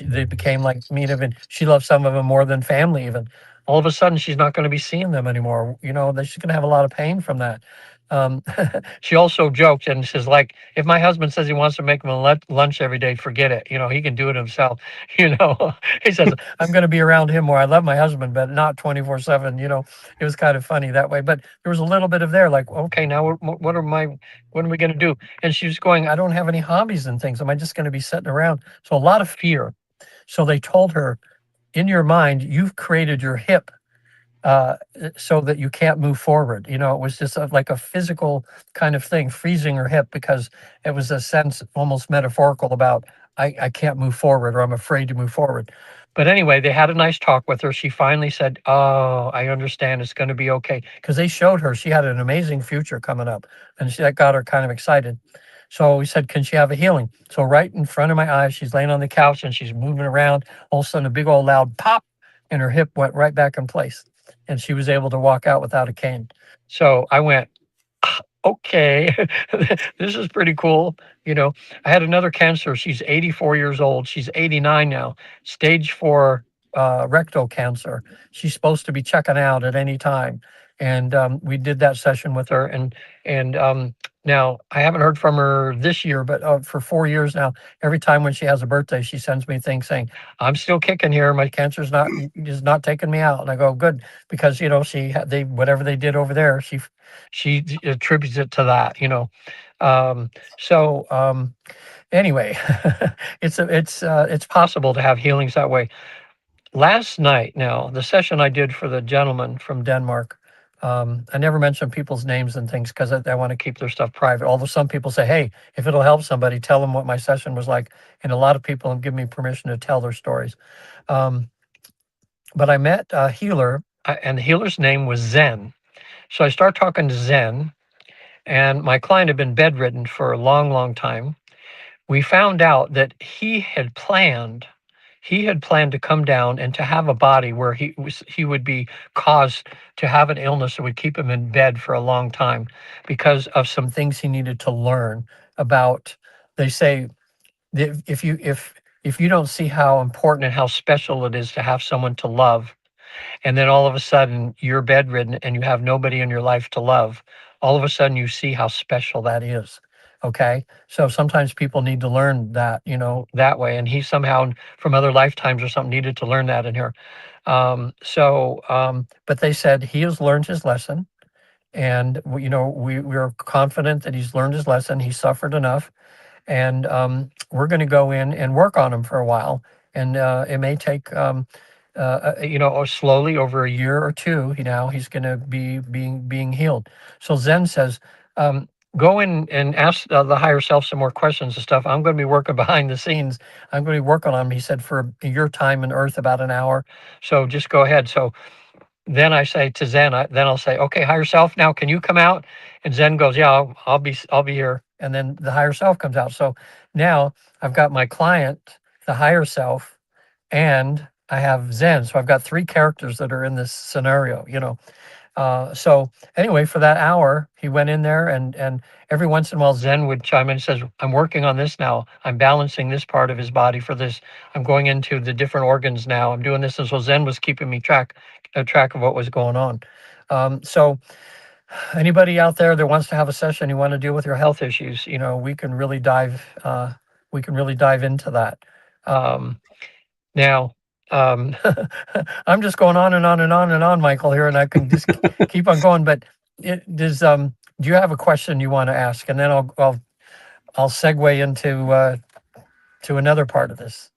they became like me. Even she loved some of them more than family, even. All of a sudden, she's not going to be seeing them anymore. She's going to have a lot of pain from that. Um, she also joked and says, like, if my husband says he wants to make him a lunch every day, forget it. He can do it himself. He says, I'm going to be around him more. I love my husband, but not 24/7. It was kind of funny that way. But there was a little bit of there, like, okay, now what are we going to do? And she was going, I don't have any hobbies and things. Am I just going to be sitting around? So a lot of fear. So they told her, in your mind, you've created your hip uh, so that you can't move forward. It was just like a physical kind of thing, freezing her hip, because it was a sense almost metaphorical about I can't move forward, or I'm afraid to move forward. But anyway, they had a nice talk with her. She finally said, oh, I understand. It's going to be okay. Because they showed her she had an amazing future coming up. And that got her kind of excited. So we said, can she have a healing? So right in front of my eyes, she's laying on the couch and she's moving around. All of a sudden, a big old loud pop, and her hip went right back in place. And she was able to walk out without a cane. So I went, okay, this is pretty cool. I had another cancer. She's 84 years old. She's 89 now, stage 4 rectal cancer. She's supposed to be checking out at any time. And we did that session with her. And now I haven't heard from her this year, but for 4 years now, every time when she has a birthday, she sends me things saying, I'm still kicking here. My cancer's not taking me out. And I go, good, because they whatever they did over there, she attributes it to that. Anyway, it's possible to have healings that way. Last night, now the session I did for the gentleman from Denmark. I never mention people's names and things because I want to keep their stuff private. Although some people say, hey, if it'll help somebody, tell them what my session was like. And a lot of people have given me permission to tell their stories. But I met a healer, and the healer's name was Zen. So I start talking to Zen, and my client had been bedridden for a long, long time. We found out that he had planned to come down and to have a body where he would be caused to have an illness that would keep him in bed for a long time because of some things he needed to learn about. They say that if you don't see how important and how special it is to have someone to love, and then all of a sudden you're bedridden and you have nobody in your life to love, all of a sudden you see how special that is. Okay. So sometimes people need to learn that, that way. And he somehow from other lifetimes or something needed to learn that in here. But they said he has learned his lesson. And, we're confident that he's learned his lesson. He suffered enough. And we're going to go in and work on him for a while. And it may take, slowly over a year or two, he's going to be being healed. So Zen says, go in and ask the higher self some more questions and stuff. I'm going to be working behind the scenes. I'm going to be working on him. He said for your time in Earth, about an hour. So just go ahead. So then I say to Zen, then I'll say, okay, higher self, now can you come out? And Zen goes, yeah, I'll be here. And then the higher self comes out. So now I've got my client, the higher self, and I have Zen. So I've got three characters that are in this scenario. So anyway, for that hour, he went in there and every once in a while Zen would chime in and says, I'm working on this now. I'm balancing this part of his body for this. I'm going into the different organs now. I'm doing this. And so Zen was keeping me track of what was going on. So anybody out there that wants to have a session, you want to deal with your health issues, we can really dive into that. Now, I'm just going on and on and on and on, Michael, here, and I can just keep on going. But do you have a question you want to ask? And then I'll segue into to another part of this.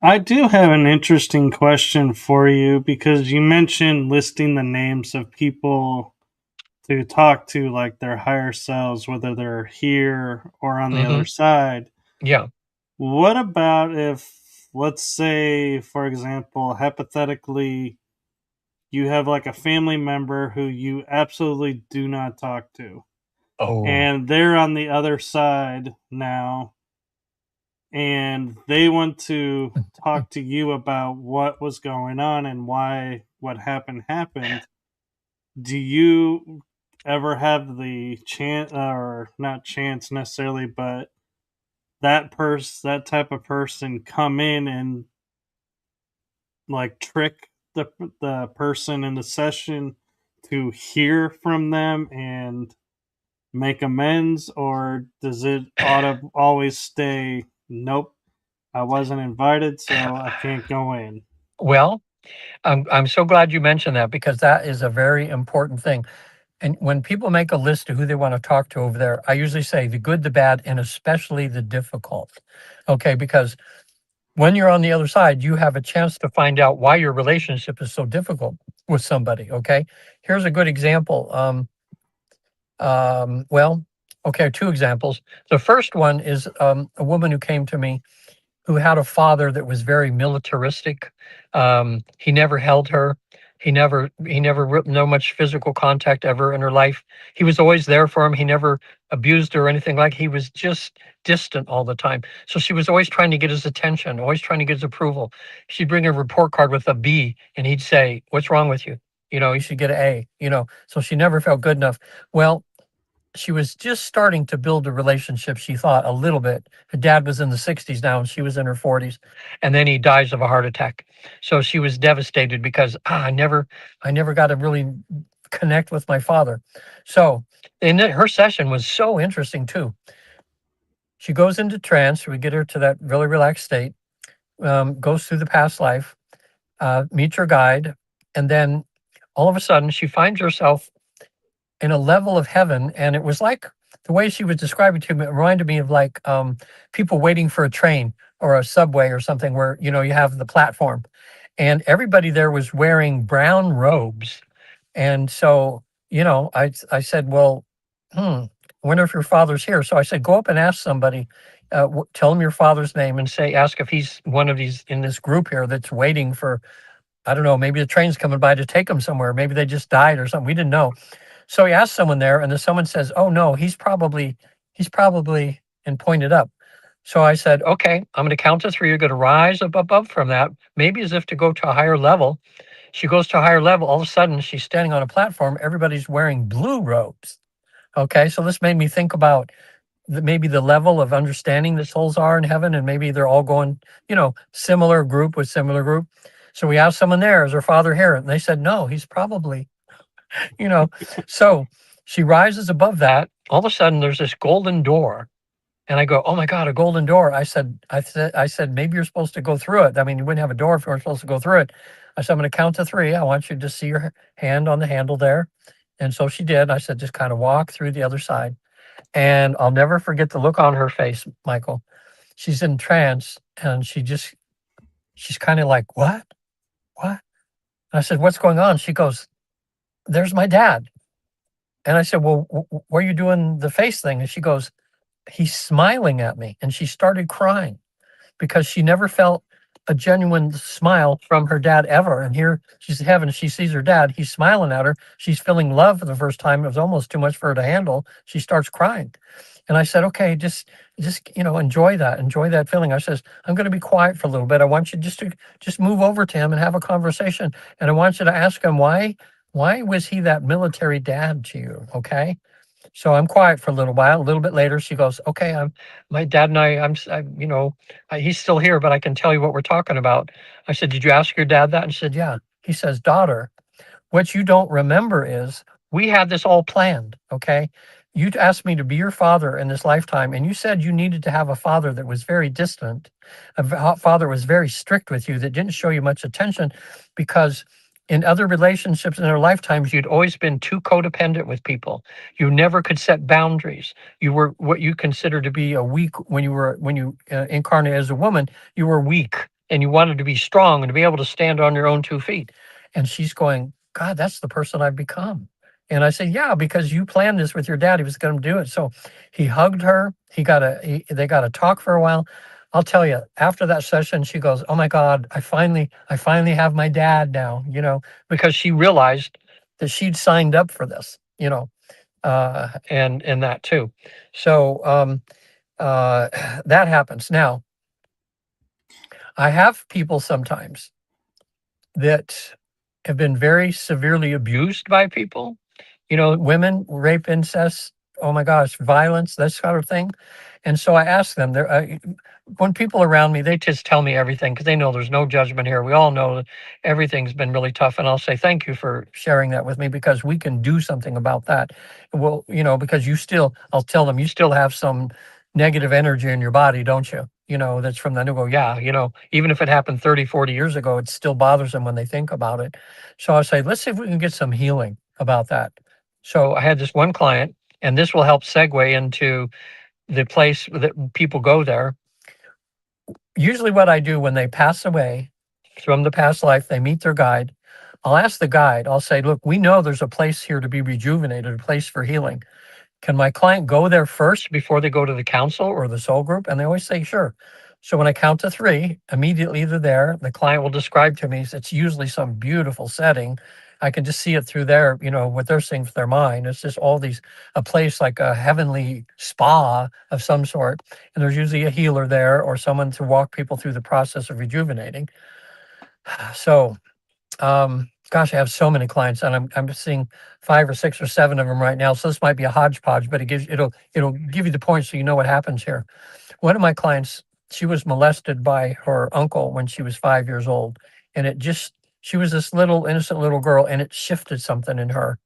I do have an interesting question for you because you mentioned listing the names of people to talk to, like their higher selves, whether they're here or on the other side. Yeah. What about if, let's say, for example, hypothetically, you have like a family member who you absolutely do not talk to, and they're on the other side now, and they want to talk to you about what was going on and why what happened. Do you ever have the chance, or not chance necessarily, but that type of person come in and like trick the person in the session to hear from them and make amends, or does it always stay, nope, I wasn't invited, so I can't go in? Well, I'm so glad you mentioned that, because that is a very important thing. And when people make a list of who they want to talk to over there, I usually say the good, the bad, and especially the difficult. Okay, because when you're on the other side, you have a chance to find out why your relationship is so difficult with somebody. Okay, here's a good example. Well, okay, two examples. The first one is a woman who came to me who had a father that was very militaristic. He never held her. He never no much physical contact ever in her life. He was always there for him. He never abused her or anything like. He was just distant all the time. So she was always trying to get his attention, always trying to get his approval. She'd bring a report card with a B, and he'd say, "What's wrong with you? You should get an A." So she never felt good enough. Well, she was just starting to build a relationship, she thought, a little bit. Her dad was in the 60s now, and she was in her 40s. And then he dies of a heart attack. So she was devastated because I never got to really connect with my father. So, and her session was so interesting too. She goes into trance. We get her to that really relaxed state, goes through the past life, meets her guide, and then all of a sudden she finds herself in a level of heaven. And it was like the way she was describing to me, it reminded me of like people waiting for a train or a subway or something, where you have the platform, and everybody there was wearing brown robes. And so I said, well, I wonder if your father's here. So I said, go up and ask somebody, tell him your father's name, and ask if he's one of these in this group here that's waiting for, I don't know, maybe the train's coming by to take them somewhere, maybe they just died or something, we didn't know. So he asked someone there, and then someone says, "Oh no, he's probably," and pointed up. So I said, "Okay, I'm going to count to three. You're going to rise up above from that, maybe as if to go to a higher level." She goes to a higher level. All of a sudden, she's standing on a platform. Everybody's wearing blue robes. Okay, so this made me think about maybe the level of understanding that souls are in heaven, and maybe they're all going, similar group with similar group. So we asked someone there, is her father here? And they said, no, he's probably, you know. So she rises above that. All of a sudden, there's this golden door. And I go, oh my God, a golden door. I said, maybe you're supposed to go through it. I mean, you wouldn't have a door if you weren't supposed to go through it. I said, I'm going to count to 3. I want you to see your hand on the handle there. And so she did. I said, just kind of walk through the other side. And I'll never forget the look on her face, Michael. She's in trance and she's kind of like, what? What? And I said, what's going on? She goes, there's my dad. And I said, well, where are you doing the face thing? And she goes, he's smiling at me. And she started crying because she never felt a genuine smile from her dad ever. And here she's in heaven. She sees her dad. He's smiling at her. She's feeling love for the first time. It was almost too much for her to handle. She starts crying. And I said, okay, just enjoy that feeling. I says, I'm going to be quiet for a little bit. I want you just move over to him and have a conversation. And I want you to ask him why was he that military dad to you? Okay. So I'm quiet for a little while. A little bit later, she goes, okay, my dad and he's still here, but I can tell you what we're talking about. I said, did you ask your dad that? And she said, yeah. He says, daughter, what you don't remember is we had this all planned. Okay. You asked me to be your father in this lifetime, and you said you needed to have a father that was very distant, father was very strict with you, that didn't show you much attention, because in other relationships in their lifetimes, you'd always been too codependent with people. You never could set boundaries. You were what you consider to be a weak, when you incarnated as a woman, you were weak and you wanted to be strong and to be able to stand on your own 2 feet. And she's going, God, that's the person I've become. And I said, yeah, because you planned this with your dad. He was going to do it. So he hugged her. They got to talk for a while. I'll tell you, after that session, she goes, oh my God, I finally have my dad now, because she realized that she'd signed up for this, and that too. So that happens. Now, I have people sometimes that have been very severely abused by people, women, rape, incest, oh my gosh, violence, that sort of thing. And so I ask them, when people around me, they just tell me everything because they know there's no judgment here. We all know that everything's been really tough. And I'll say, thank you for sharing that with me, because we can do something about that. Well, because I'll tell them, you still have some negative energy in your body, don't you? That's from the new go, yeah, even if it happened 30, 40 years ago, it still bothers them when they think about it. So I say, let's see if we can get some healing about that. So I had this one client, and this will help segue into the place that people go there. Usually what I do when they pass away from the past life, they meet their guide. I'll ask the guide, I'll say, look, we know there's a place here to be rejuvenated, a place for healing. Can my client go there first before they go to the council or the soul group? And they always say, sure. So when I count to 3, immediately they're there. The client will describe to me, it's usually some beautiful setting. I can just see it through their, what they're seeing for their mind. It's just a place like a heavenly spa of some sort. And there's usually a healer there or someone to walk people through the process of rejuvenating. So, gosh, I have so many clients, and I'm seeing 5 or 6 or 7 of them right now. So this might be a hodgepodge, but it'll give you the point so you know what happens here. One of my clients, she was molested by her uncle when she was 5 years old, and she was this little innocent little girl, and it shifted something in her,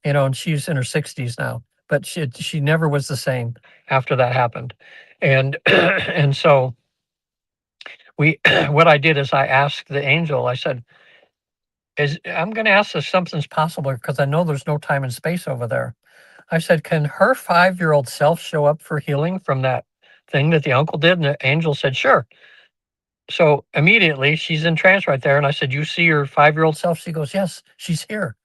and she's in her 60s now, but she never was the same after that happened, and and so what I did is I asked the angel. I said, I'm going to ask if something's possible, because I know there's no time and space over there. I said, can her 5-year-old self show up for healing from that thing that the uncle did? And the angel said, sure. So immediately she's in trance right there. And I said, you see your 5-year-old self? She goes, yes, she's here.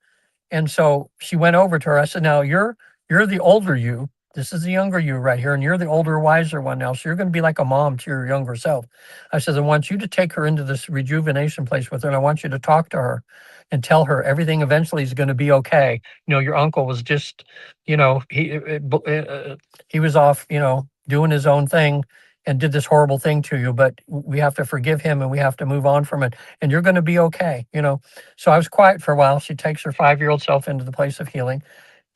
And so she went over to her. I said, now you're the older you. This is the younger you right here. And you're the older, wiser one now. So you're going to be like a mom to your younger self. I said, I want you to take her into this rejuvenation place with her. And I want you to talk to her and tell her everything eventually is going to be okay. Your uncle was just, he was off, doing his own thing and did this horrible thing to you, but we have to forgive him and we have to move on from it. And you're going to be okay, So I was quiet for a while. She takes her 5-year-old self into the place of healing.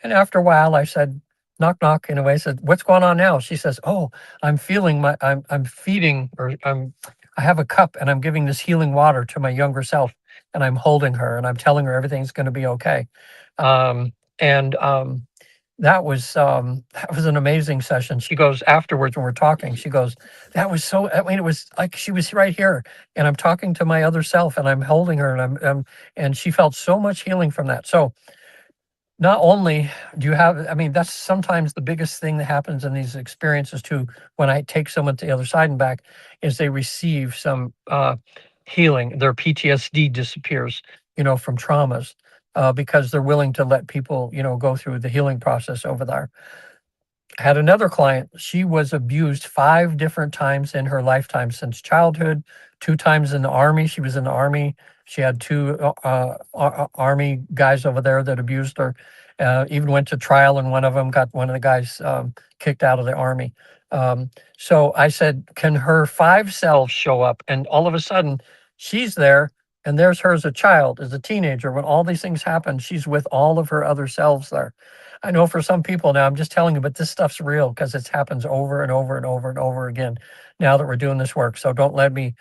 And after a while, I said, knock, knock, in a way. I said, what's going on now? She says, oh, I'm feeding, I have a cup and I'm giving this healing water to my younger self. and I'm holding her and I'm telling her everything's going to be okay. And that was an amazing session. She goes afterwards when we're talking, she goes, that was so, I mean, it was like she was right here and I'm talking to my other self and I'm holding her and and she felt so much healing from that. So not only do you have, I mean, that's sometimes the biggest thing that happens in these experiences too, when I take someone to the other side and back, is they receive some healing. Their PTSD disappears, from traumas, because they're willing to let people, go through the healing process over there. Had another client, she was abused 5 different times in her lifetime since childhood, 2 times in the army. She was in the army. She had 2 army guys over there that abused her. Even went to trial, and one of them got one of the guys kicked out of the army. So I said, can her 5 selves show up? And all of a sudden, she's there, and there's her as a child, as a teenager. When all these things happen, she's with all of her other selves there. I know for some people now, I'm just telling you, but this stuff's real because it happens over and over and over and over again now that we're doing this work. So don't let me,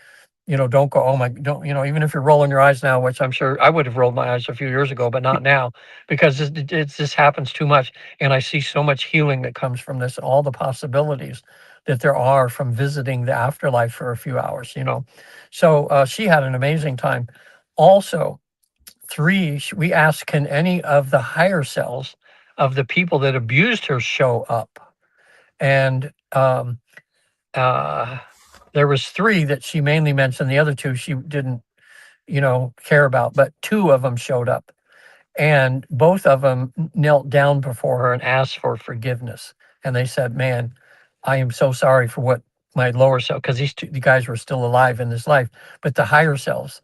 don't go, oh my, don't, even if you're rolling your eyes now, which I'm sure I would have rolled my eyes a few years ago, but not now, because this happens too much. And I see so much healing that comes from this, all the possibilities that there are from visiting the afterlife for a few hours. So she had an amazing time. Also, 3, we asked, can any of the higher selves of the people that abused her show up? And there was 3 that she mainly mentioned. The other 2 she didn't, care about, but 2 of them showed up. And both of them knelt down before her and asked for forgiveness. And they said, man, I am so sorry for what my lower self, because the guys were still alive in this life, but the higher selves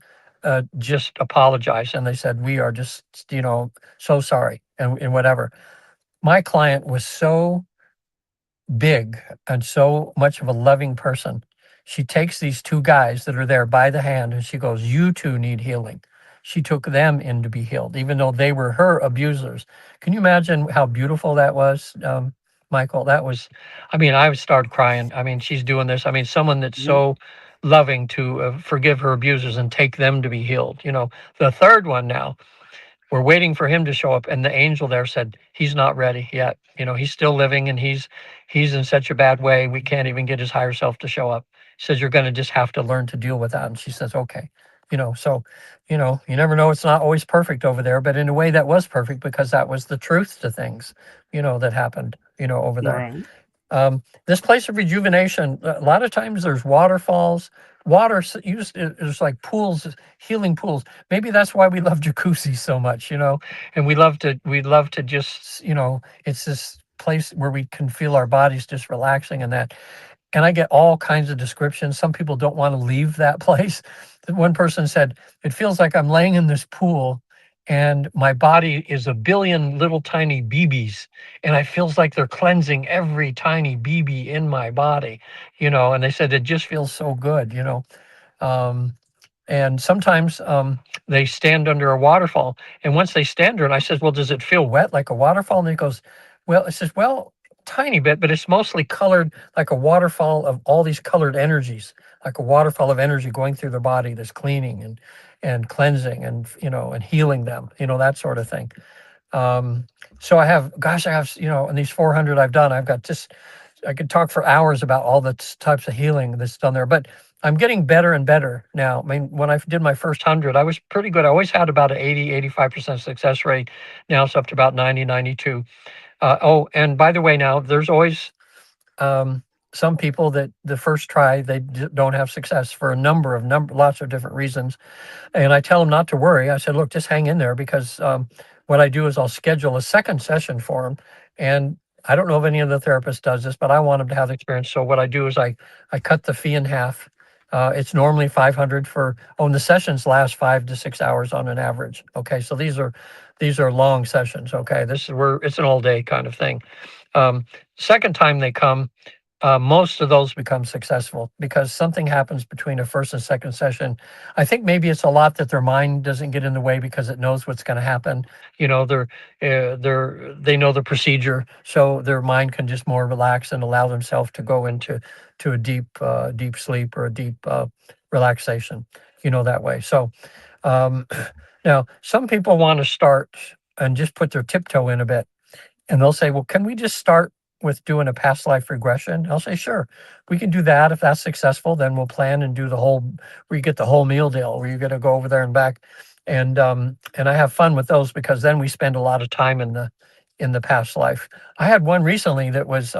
just apologized. And they said, we are just, so sorry and whatever. My client was so big and so much of a loving person. She takes these 2 guys that are there by the hand and she goes, you 2 need healing. She took them in to be healed, even though they were her abusers. Can you imagine how beautiful that was, Michael? That was, I mean, I would start crying. I mean, she's doing this. I mean, someone that's Yep. so loving to forgive her abusers and take them to be healed. The third one now, we're waiting for him to show up, and the angel there said he's not ready yet. He's still living, and he's in such a bad way we can't even get his higher self to show up. He says you're going to just have to learn to deal with that. And she says okay. So you never know, it's not always perfect over there, but in a way that was perfect because that was the truth to things that happened over there. Right. This place of rejuvenation, a lot of times there's waterfalls. Water used is like pools, healing pools. Maybe that's why we love jacuzzi so much, and we love to just, it's this place where we can feel our bodies just relaxing and that. And I get all kinds of descriptions. Some people don't want to leave that place. One person said, it feels like I'm laying in this pool and my body is a billion little tiny BBs. And it feels like they're cleansing every tiny BB in my body, and they said it just feels so good. Um, and sometimes they stand under a waterfall. And once they stand there, and I says, well, does it feel wet like a waterfall? And he goes, well, it says, well, tiny bit, but it's mostly colored like a waterfall of all these colored energies, like a waterfall of energy going through their body that's cleaning and cleansing and, and healing them, that sort of thing. So I have, in these 400 I've done, I've got just, I could talk for hours about all the types of healing that's done there, but I'm getting better and better now. I mean, when I did my first 100, I was pretty good. I always had about an 85% success rate. Now it's up to about 90, 92. And by the way, now there's always some people that the first try, they don't have success for a lots of different reasons. And I tell them not to worry. I said, look, just hang in there because what I do is I'll schedule a second session for them. And I don't know if any of the therapists does this, but I want them to have the experience. So what I do is I cut the fee in half. It's normally 500 and the sessions last 5 to 6 hours on an average. Okay. So these are long sessions. Okay. It's an all day kind of thing. Second time they come, most of those become successful because something happens between a first and second session. I think maybe it's a lot that their mind doesn't get in the way because it knows what's going to happen. They know the procedure, so their mind can just more relax and allow themselves to go into a deep sleep or a deep relaxation. That way. So Um, now, some people want to start and just put their tiptoe in a bit, and they'll say, well, can we just start with doing a past life regression? I'll say, sure, we can do that. If that's successful, then we'll plan and do the whole, where you get the whole meal deal, where you're going to go over there and back. And I have fun with those because then we spend a lot of time in the past life. I had one recently that was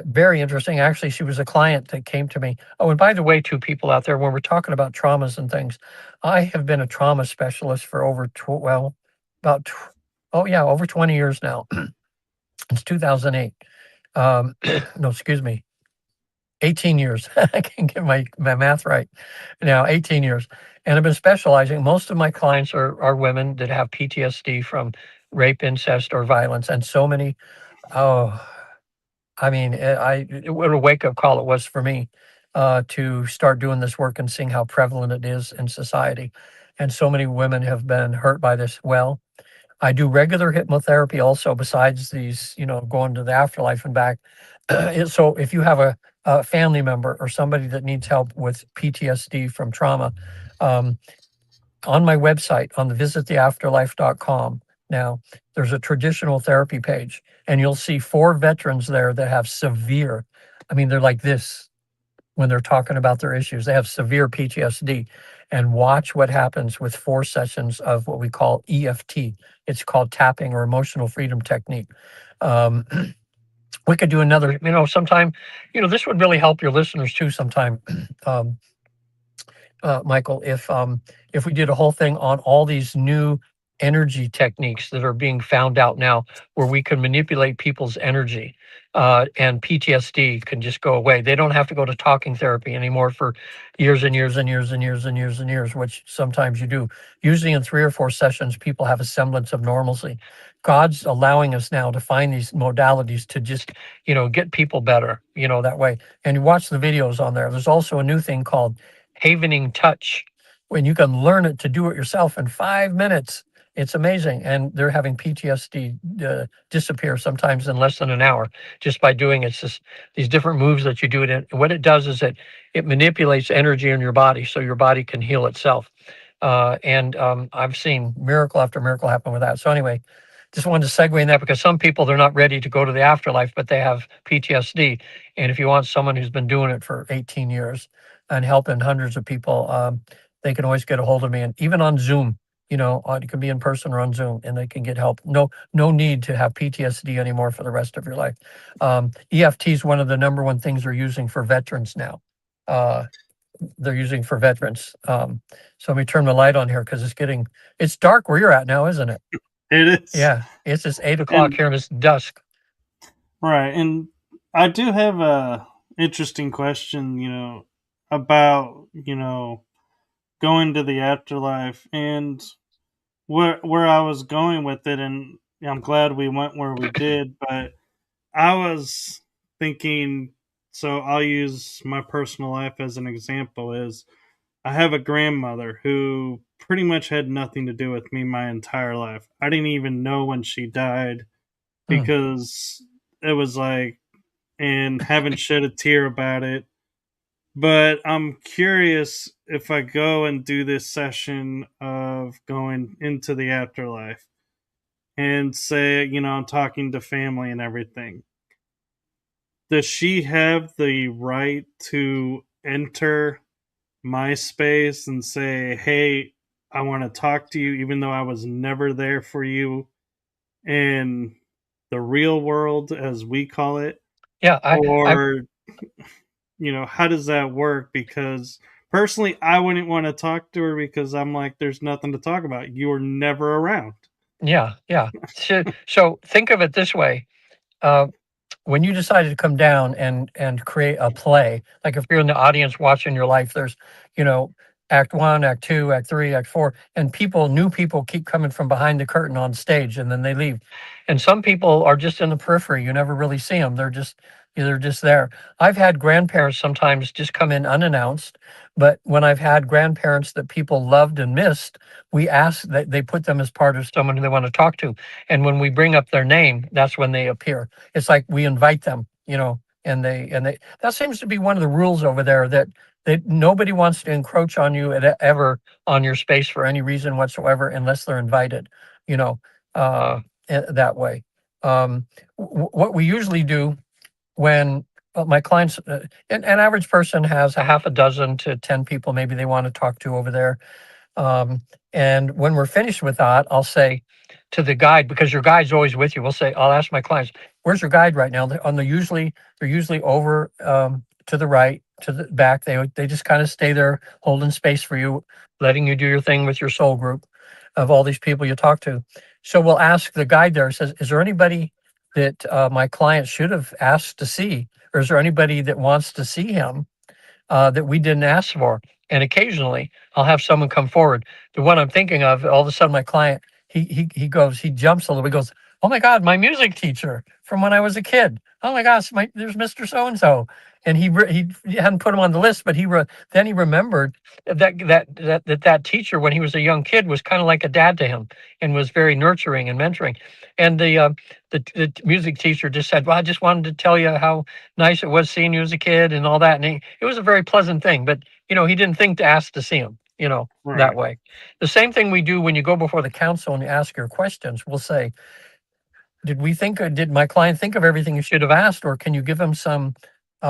very interesting. Actually, she was a client that came to me. Oh, and by the way, two people out there, when we're talking about traumas and things, I have been a trauma specialist for over, well, about, oh yeah, over 20 years now. It's 2008. No, excuse me, 18 years. I can get my math right now, 18 years. And I've been specializing. Most of my clients are women that have PTSD from rape, incest, or violence. And so many, oh, I mean, what a wake up call it was for me to start doing this work and seeing how prevalent it is in society. And so many women have been hurt by this. Well, I do regular hypnotherapy also, besides these, going to the afterlife and back. So if you have a family member or somebody that needs help with PTSD from trauma, um, on my website, on the visittheafterlife.com, now there's a traditional therapy page, and you'll see 4 veterans there that have severe, I mean, they're like this when they're talking about their issues. They have severe PTSD. And watch what happens with 4 sessions of what we call EFT. It's called tapping or emotional freedom technique. Um, we could do another, sometime, this would really help your listeners too sometime. Um, Michael, if we did a whole thing on all these new energy techniques that are being found out now, where we can manipulate people's energy, and PTSD can just go away. They don't have to go to talking therapy anymore for years and years and years and years and years and years, which sometimes you do. Usually in 3 or 4 sessions, people have a semblance of normalcy. God's allowing us now to find these modalities to just, get people better, that way. And you watch the videos on there. There's also a new thing called Havening Touch, when you can learn it to do it yourself in 5 minutes. It's amazing. And they're having PTSD disappear sometimes in less than an hour just by doing it. It's just these different moves that you do it in. And what it does is it manipulates energy in your body so your body can heal itself. And I've seen miracle after miracle happen with that. So anyway, just wanted to segue in that because some people, they're not ready to go to the afterlife, but they have PTSD. And if you want someone who's been doing it for 18 years and helping hundreds of people, they can always get a hold of me. And even on Zoom, it could be in person or on Zoom, and they can get help. No need to have PTSD anymore for the rest of your life. EFT is one of the number one things they're using for veterans now. They're using for veterans. So let me turn the light on here because it's dark where you're at now, isn't it? It is. Yeah, it's just 8 o'clock here and it's dusk. Right. And I do have a interesting question, about, going to the afterlife and where I was going with it, and I'm glad we went where we did, but I was thinking, so I'll use my personal life as an example, is I have a grandmother who pretty much had nothing to do with me my entire life. I didn't even know when she died because it was like, and haven't shed a tear about it. But I'm curious if I go and do this session of going into the afterlife and say, I'm talking to family and everything. Does she have the right to enter my space and say, hey, I want to talk to you, even though I was never there for you in the real world, as we call it? Yeah, Or, how does that work? Because personally, I wouldn't want to talk to her because I'm like, there's nothing to talk about. You were never around. yeah. So think of it this way. Uh, when you decided to come down and create a play, like if you're in the audience watching your life, there's, act 1, act 2, act 3, act 4, and new people keep coming from behind the curtain on stage, and then they leave. And some people are just in the periphery. You never really see them. They're just there. I've had grandparents sometimes just come in unannounced, but when I've had grandparents that people loved and missed, we ask that they put them as part of someone they want to talk to. And when we bring up their name, that's when they appear. It's like we invite them, and they that seems to be one of the rules over there, that Nobody wants to encroach on you ever on your space for any reason whatsoever unless they're invited, you know, that way. What we usually do when my clients, an average person has a half a dozen to 10 people maybe they want to talk to over there. And when we're finished with that, I'll say to the guide, because your guide's always with you, I'll ask my clients, where's your guide right now? They're usually over to the right, to the back. They just kind of stay there holding space for you, letting you do your thing with your soul group of all these people you talk to. So we'll ask the guide there, says, is there anybody that my client should have asked to see? Or is there anybody that wants to see him that we didn't ask for? And occasionally I'll have someone come forward. The one I'm thinking of, all of a sudden my client, he jumps a little bit, he goes, oh my God, my music teacher from when I was a kid. Oh my gosh, there's Mr. So-and-so. And he hadn't put him on the list, but then he remembered that teacher when he was a young kid was kind of like a dad to him and was very nurturing and mentoring. And the music teacher just said, well, I just wanted to tell you how nice it was seeing you as a kid and all that. And it was a very pleasant thing, but he didn't think to ask to see him, that Right. way. The same thing we do when you go before the council and you ask your questions. We'll say, did my client think of everything you should have asked, or can you give him some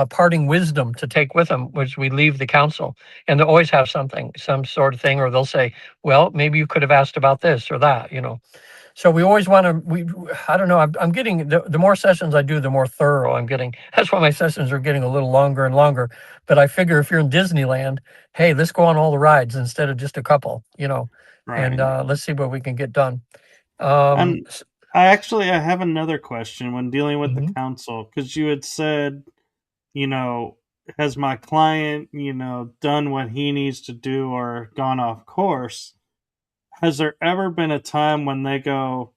parting wisdom to take with them, which we leave the council? And they'll always have some sort of thing, or they'll say, well, maybe you could have asked about this or that, So we always want to, I don't know, I'm getting, the more sessions I do, the more thorough I'm getting. That's why my sessions are getting a little longer and longer. But I figure if you're in Disneyland, hey, let's go on all the rides instead of just a couple, and Right. let's see what we can get done. Um, And I have another question when dealing with the mhm. council, because you had said, you know, has my client, done what he needs to do or gone off course? Has there ever been a time when they go,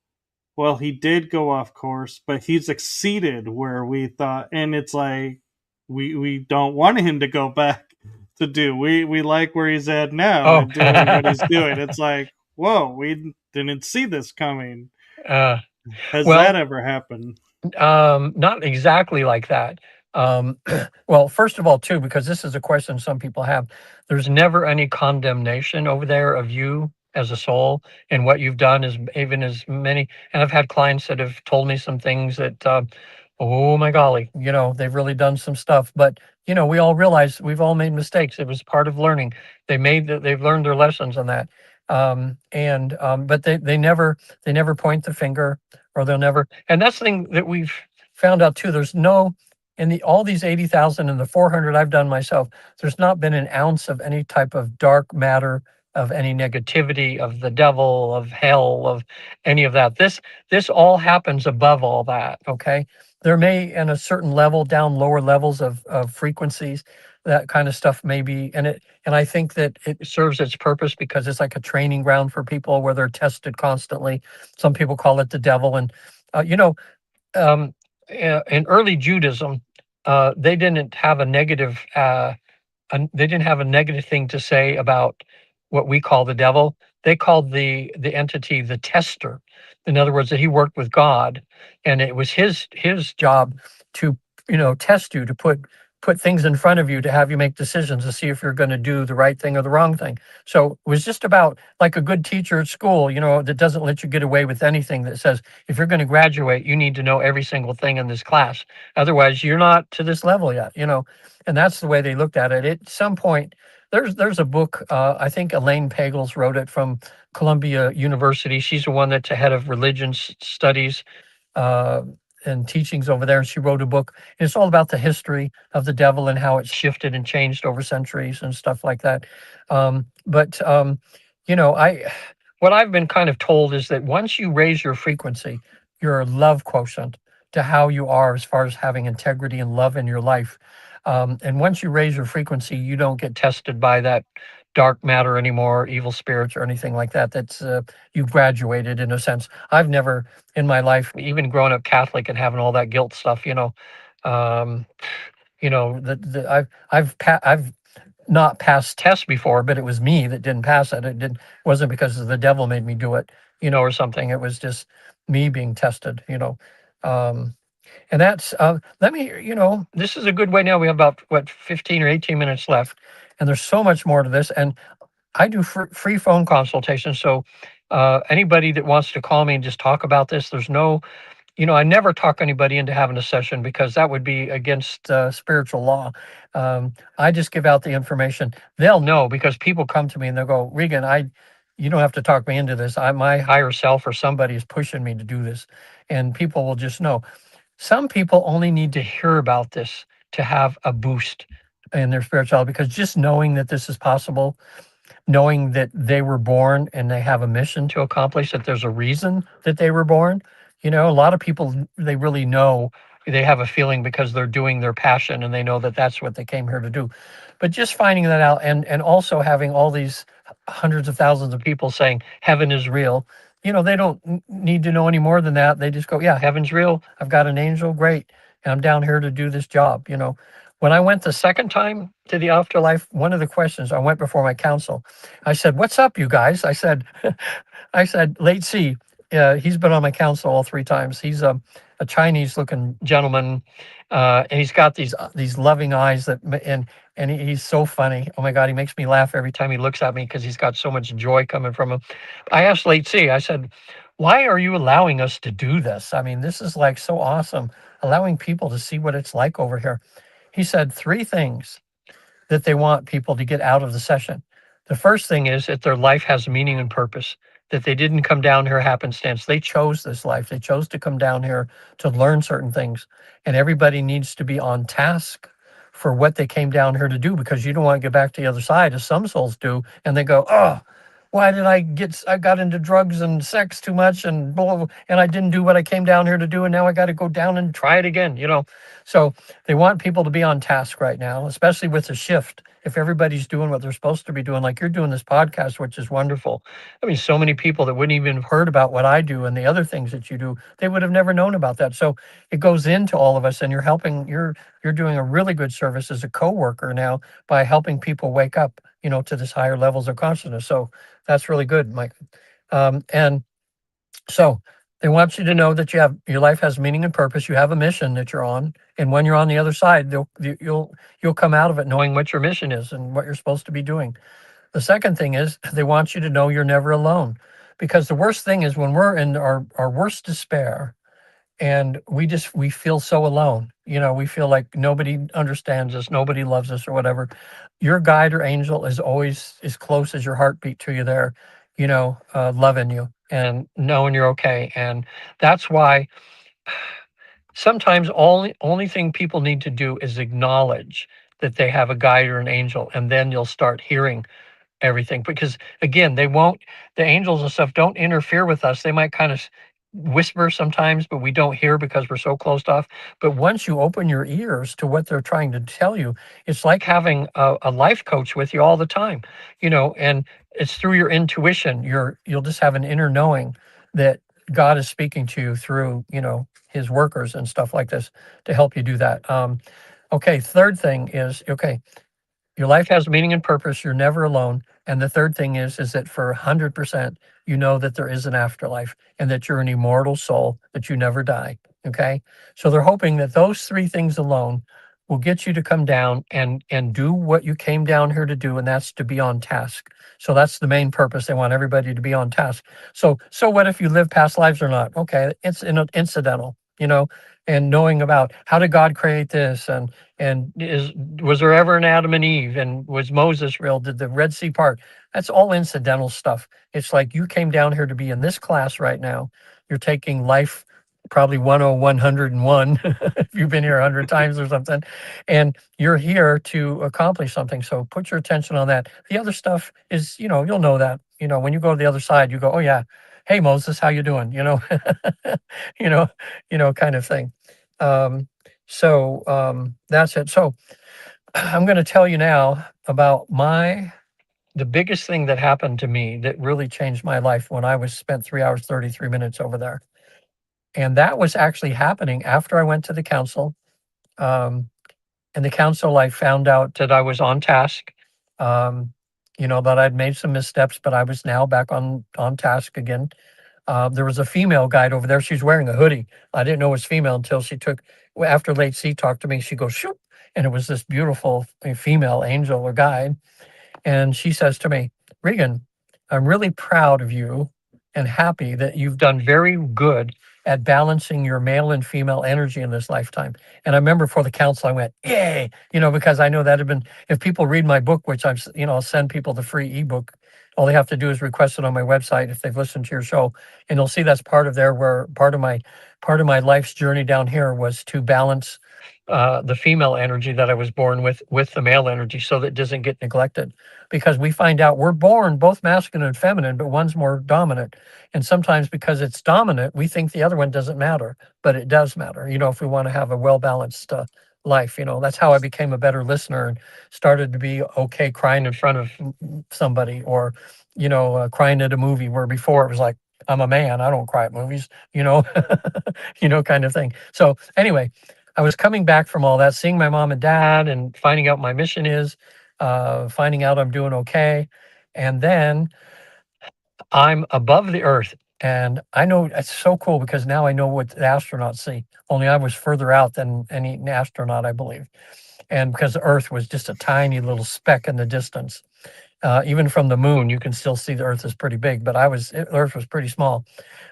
well, he did go off course, but he's exceeded where we thought, and it's like we don't want him to go back to do. We like where he's at now Oh, and doing what he's doing. It's like, whoa, we didn't see this coming. uh, Has that well, ever happened? not exactly like that. Um, well, first of all, too, because this is a question some people have, there's never any condemnation over there of you as a soul and what you've done is even as many. And I've had clients that have told me some things that, oh my golly, they've really done some stuff. But, we all realize we've all made mistakes. It was part of learning. They've learned their lessons on that. But they never point the finger, or they'll never. And that's the thing that we've found out too. There's no, all these 80,000 and the 400 I've done myself, there's not been an ounce of any type of dark matter, of any negativity, of the devil, of hell, of any of that. This all happens above all that. Okay. There may, in a certain level, down lower levels of frequencies, that kind of stuff may be, and I think that it serves its purpose because it's like a training ground for people where they're tested constantly. Some people call it the devil. And, um, in early Judaism, they didn't have a negative, they didn't have a negative thing to say about what we call the devil. They called the entity the tester. In other words, that he worked with God, and it was his job to test you, to put things in front of you, to have you make decisions to see if you're going to do the right thing or the wrong thing. So it was just about like a good teacher at school, that doesn't let you get away with anything, that says if you're going to graduate, you need to know every single thing in this class. Otherwise, you're not to this level yet. And that's the way they looked at it. At some point, there's a book, I think Elaine Pagels wrote it, from Columbia University. She's the one that's the head of religion studies uh, and teachings over there. And she wrote a book. And it's all about the history of the devil and how it's shifted and changed over centuries and stuff like that. But I what I've been kind of told is that once you raise your frequency, your love quotient to how you are as far as having integrity and love in your life, and once you raise your frequency, you don't get tested by that dark matter anymore, evil spirits or anything like that. That's you graduated in a sense. I've never in my life, even growing up Catholic and having all that guilt stuff, um, I've not passed tests before, but it was me that didn't pass it. Wasn't because the devil made me do it, or something. It was just me being tested. Um, And that's, let me, this is a good way now. We have about, 15 or 18 minutes left. And there's so much more to this. And I do free phone consultations. So anybody that wants to call me and just talk about this, there's no, I never talk anybody into having a session because that would be against spiritual law. I just give out the information. They'll know because people come to me and they'll go, Regan, you don't have to talk me into this. My higher self or somebody is pushing me to do this. And people will just know. Some people only need to hear about this to have a boost in their spirituality because just knowing that this is possible, knowing that they were born and they have a mission to accomplish, that there's a reason that they were born. A lot of people, they really know, they have a feeling because they're doing their passion and they know that that's what they came here to do. But just finding that out and also having all these hundreds of thousands of people saying heaven is real, they don't need to know any more than that. They just go, yeah, heaven's real. I've got an angel. Great. And I'm down here to do this job. When I went the second time to the afterlife, one of the questions, I went before my council. I said, "What's up, you guys?" I said, "Late C, he's been on my council all three times. He's a Chinese-looking gentleman, and he's got these loving eyes and he's so funny. Oh my God, he makes me laugh every time he looks at me because he's got so much joy coming from him." I asked Late C, I said, "Why are you allowing us to do this? I mean, this is like so awesome, allowing people to see what it's like over here." He said three things that they want people to get out of the session. The first thing is that their life has meaning and purpose, that they didn't come down here happenstance. They chose this life. They chose to come down here to learn certain things. And everybody needs to be on task for what they came down here to do because you don't want to get back to the other side, as some souls do, and they go, "Oh, why did I got into drugs and sex too much and blah, blah, and I didn't do what I came down here to do and now I got to go down and try it again." So they want people to be on task right now, especially with the shift. If everybody's doing what they're supposed to be doing, like you're doing this podcast, which is wonderful. I mean, so many people that wouldn't even have heard about what I do and the other things that you do, they would have never known about that. So it goes into all of us, and you're doing a really good service as a coworker now by helping people wake up, to this higher levels of consciousness. So that's really good, Mike. And so they want you to know that your life has meaning and purpose. You have a mission that you're on, and when you're on the other side, you'll come out of it knowing what your mission is and what you're supposed to be doing. The second thing is they want you to know you're never alone, because the worst thing is when we're in our worst despair and we feel so alone. We feel like nobody understands us, nobody loves us or whatever. Your guide or angel is always as close as your heartbeat to you there, loving you and knowing you're okay. And that's why sometimes only thing people need to do is acknowledge that they have a guide or an angel, and then you'll start hearing everything. Because again, the angels and stuff don't interfere with us. They might kind of whisper sometimes, but we don't hear because we're so closed off. But once you open your ears to what they're trying to tell you, it's like having a life coach with you all the time, and it's through your intuition. You'll just have an inner knowing that God is speaking to you through, his workers and stuff like this to help you do that. Okay. Third thing is, okay, your life has meaning and purpose. You're never alone. And the third thing is that for 100%, you know that there is an afterlife and that you're an immortal soul, that you never die. Okay. So they're hoping that those three things alone will get you to come down and do what you came down here to do, and that's to be on task. So that's the main purpose. They want everybody to be on task. So what if you live past lives or not? Okay, it's incidental, and knowing about how did God create this, and was there ever an Adam and Eve, and was Moses real? Did the Red Sea part? That's all incidental stuff. It's like you came down here to be in this class right now. You're taking life probably 101 if you've been here 100 times or something, and you're here to accomplish something. So put your attention on that. The other stuff is, you'll know that, when you go to the other side, you go, oh yeah, hey Moses, how you doing? You know, kind of thing. That's it. So I'm going to tell you now about the biggest thing that happened to me that really changed my life when I was spent 3 hours, 33 minutes over there. And that was actually happening after I went to the council. And the council, I found out that I was on task, that I'd made some missteps, but I was now back on task again. There was a female guide over there. She's wearing a hoodie. I didn't know it was female until she took, after Late C talked to me, she goes, shoop. And it was this beautiful female angel or guide. And she says to me, Regan, I'm really proud of you and happy that you've done very good at balancing your male and female energy in this lifetime. And I remember for the council, I went, yay, because I know that had been, if people read my book, which I'll send people the free ebook. All they have to do is request it on my website if they've listened to your show, and they'll see that's part of there where part of my life's journey down here was to balance the female energy that I was born with the male energy so that it doesn't get neglected. Because we find out we're born both masculine and feminine, but one's more dominant. And sometimes because it's dominant, we think the other one doesn't matter, but it does matter, if we want to have a well-balanced life. That's how I became a better listener and started to be okay crying in front of somebody, or, crying at a movie, where before it was like, I'm a man, I don't cry at movies, kind of thing. So anyway, I was coming back from all that, seeing my mom and dad and finding out my mission is, finding out I'm doing okay. And then I'm above the earth. And I know it's so cool because now I know what the astronauts see. Only I was further out than any astronaut, I believe. And because the earth was just a tiny little speck in the distance. Even from the moon, you can still see the earth is pretty big, but earth was pretty small.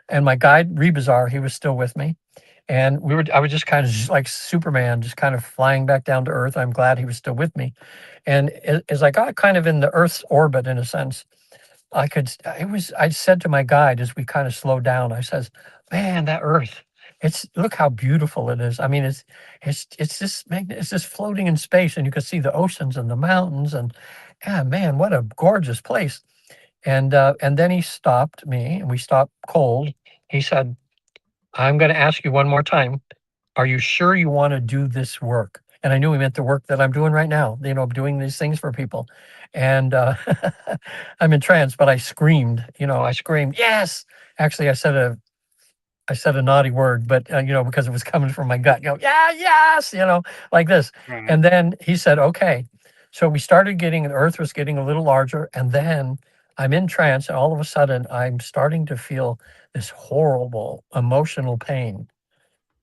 And my guide, Rebazar, he was still with me. And I was just kind of like Superman, just kind of flying back down to earth. I'm glad he was still with me. And as I got kind of in the earth's orbit, in a sense, I said to my guide as we kind of slowed down, I says, man, that earth, look how beautiful it is. I mean, it's just floating in space, and you can see the oceans and the mountains, and yeah, man, what a gorgeous place. And then he stopped me, and we stopped cold. He said, I'm going to ask you one more time. Are you sure you want to do this work? And I knew he meant the work that I'm doing right now, doing these things for people. And I'm in trance, but I screamed, yes. Actually, I said a naughty word, but because it was coming from my gut, yeah, yes, like this. Right. And then he said, okay. So we started the earth was getting a little larger. And then I'm in trance, and all of a sudden I'm starting to feel this horrible emotional pain.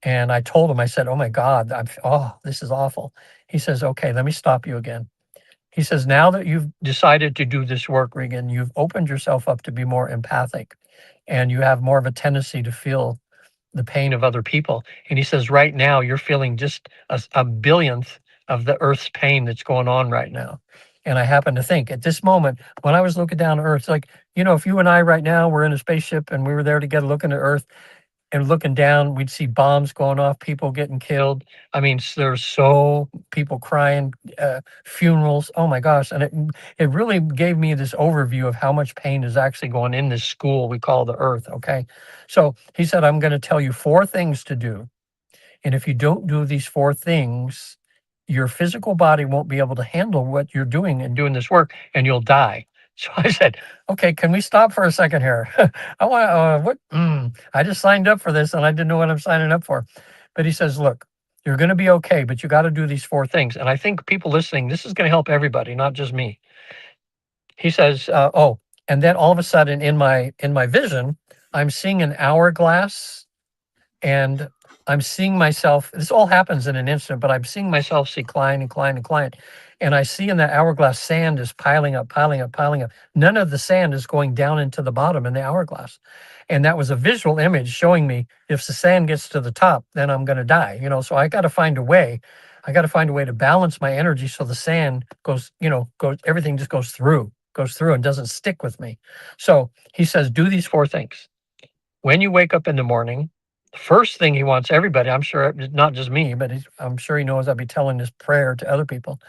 And I told him, I said, oh my God, this is awful. He says, okay, let me stop you again. He says, now that you've decided to do this work, Regan, you've opened yourself up to be more empathic, and you have more of a tendency to feel the pain of other people. And he says, right now, you're feeling just a billionth of the earth's pain that's going on right now. And I happen to think at this moment, when I was looking down at earth, like, if you and I right now were in a spaceship and we were there together looking at earth, and looking down, we'd see bombs going off, people getting killed. I mean, there's so people crying, funerals. Oh my gosh. And it really gave me this overview of how much pain is actually going in this school we call the earth. Okay. So he said, I'm going to tell you 4 things to do. And if you don't do these 4 things, your physical body won't be able to handle what you're doing and doing this work, and you'll die. So I said, okay, can we stop for a second here? I want I just signed up for this and I didn't know what I'm signing up for. But he says, look, you're going to be okay, but you got to do these 4 things. And I think people listening, this is going to help everybody, not just me. He says, and then all of a sudden in my vision, I'm seeing an hourglass, and I'm seeing myself, this all happens in an instant, but I'm seeing myself decline and climb and climb. And I see in that hourglass, sand is piling up, piling up, piling up. None of the sand is going down into the bottom in the hourglass. And that was a visual image showing me if the sand gets to the top, then I'm going to die, so I got to find a way. I got to find a way to balance my energy so the sand goes, everything just goes through and doesn't stick with me. So he says, do these 4 things. When you wake up in the morning, the first thing he wants everybody, I'm sure, not just me, but I'm sure he knows I'll be telling this prayer to other people.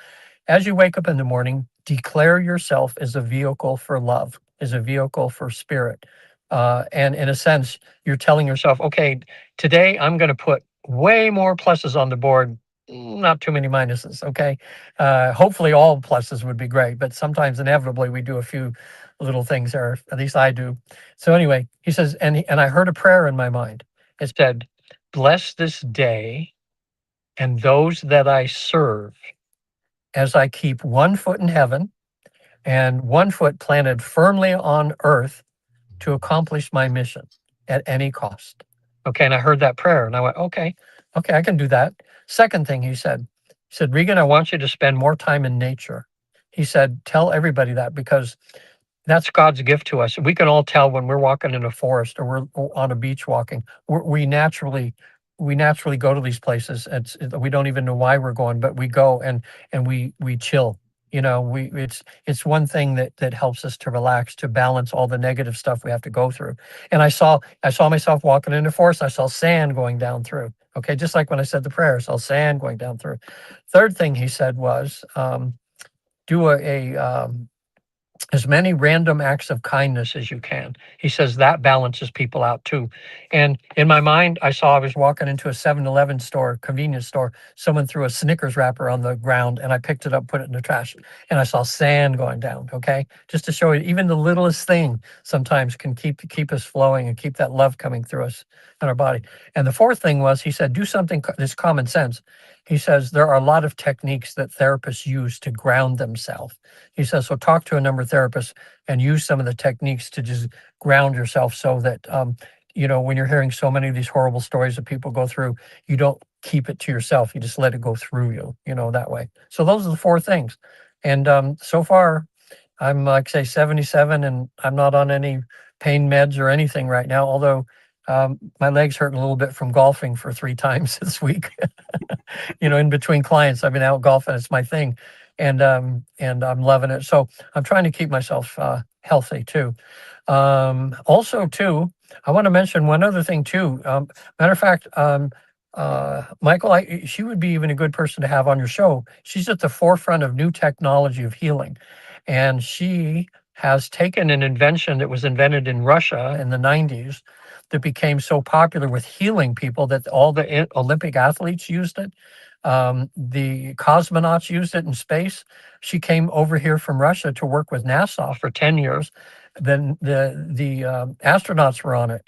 As you wake up in the morning, declare yourself as a vehicle for love, as a vehicle for spirit. And in a sense, you're telling yourself, okay, today I'm going to put way more pluses on the board, not too many minuses. Okay. Hopefully all pluses would be great, but sometimes inevitably we do a few little things there. At least I do. So anyway, he says, and I heard a prayer in my mind. It said, bless this day and those that I serve as I keep 1 foot in heaven and 1 foot planted firmly on earth to accomplish my mission. at any cost. Okay. And I heard that prayer and I went, okay, I can do that. Second thing he said, Regan, I want you to spend more time in nature. He said, tell everybody that because that's God's gift to us. We can all tell when we're walking in a forest or we're on a beach walking. We naturally go to these places. We don't even know why we're going, but we go and we chill. You know, it's one thing that helps us to relax, to balance all the negative stuff we have to go through. And I saw myself walking in the forest. I saw sand going down through. Okay, just like when I said the prayer, I saw sand going down through. Third thing he said was do as many random acts of kindness as you can. He says that balances people out too. And in my mind, I was walking into a 7-Eleven store, convenience store. Someone threw a Snickers wrapper on the ground and I picked it up, put it in the trash. And I saw sand going down, okay? Just to show you, even the littlest thing sometimes can keep us flowing and keep that love coming through us in our body. And the fourth thing was, he said, do something, this common sense. He says, there are a lot of techniques that therapists use to ground themselves. He says, so talk to a number of therapists and use some of the techniques to just ground yourself so that, when you're hearing so many of these horrible stories that people go through, you don't keep it to yourself. You just let it go through you, that way. So those are the four things. And so far, I'm like, say, 77 and I'm not on any pain meds or anything right now, although my legs hurting a little bit from golfing for 3 times this week. In between clients, I've been out golfing. It's my thing. And I'm loving it. So I'm trying to keep myself healthy too. Also too, I want to mention one other thing too. Matter of fact, Michael, she would be even a good person to have on your show. She's at the forefront of new technology of healing. And she has taken an invention that was invented in Russia in the 90s that became so popular with healing people that all the Olympic athletes used it. The cosmonauts used it in space. She came over here from Russia to work with NASA for 10 years. Then the astronauts were on it.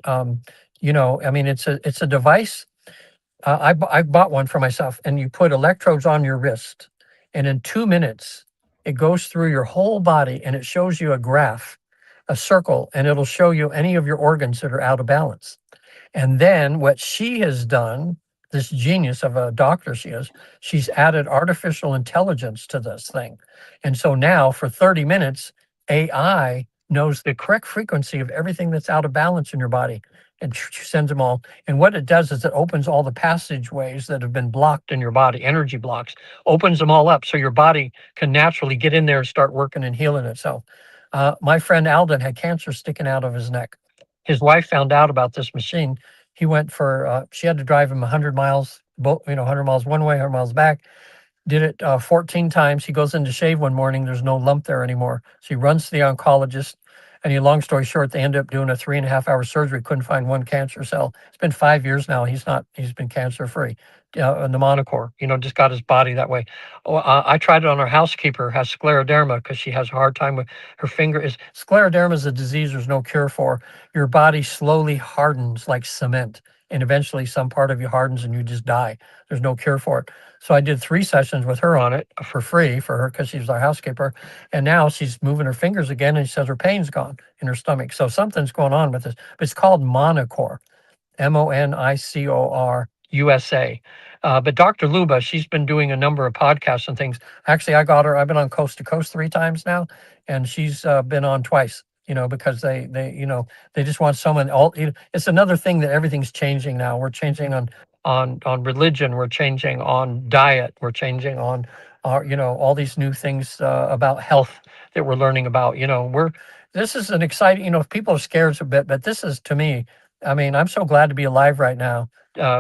It's a device. I bought one for myself, and you put electrodes on your wrist, and in 2 minutes, it goes through your whole body, and it shows you a graph, a circle, and it'll show you any of your organs that are out of balance. And then what she has done, this genius of a doctor she is, she's added artificial intelligence to this thing. And so now for 30 minutes, AI knows the correct frequency of everything that's out of balance in your body. And she sends them all. And what it does is it opens all the passageways that have been blocked in your body, energy blocks, opens them all up so your body can naturally get in there and start working and healing itself. My friend Alden had cancer sticking out of his neck. His wife found out about this machine. He went she had to drive him 100 miles, 100 miles one way, 100 miles back. Did it 14 times. He goes in to shave one morning. There's no lump there anymore. So he runs to the oncologist. And long story short, they end up doing a 3.5-hour surgery. Couldn't find one cancer cell. It's been 5 years now. He's been cancer free. Pneumonicore, just got his body that way. I tried it on our housekeeper, has scleroderma, because she has a hard time with her finger. Scleroderma is a disease there's no cure for. Your body slowly hardens like cement. And eventually some part of you hardens and you just die. There's no cure for it. So I did 3 sessions with her on it for free for her because she's our housekeeper. And now she's moving her fingers again and she says her pain's gone in her stomach. So something's going on with this. But it's called Monicor, Monicor USA. But Dr. Luba, she's been doing a number of podcasts and things. Actually, I've been on Coast to Coast 3 times now, and she's been on twice. Because they just want someone. It's another thing that everything's changing now. We're changing on religion. We're changing on diet. We're changing on all these new things about health that we're learning about. This is an exciting. People are scared a bit, but this is, to me, I'm so glad to be alive right now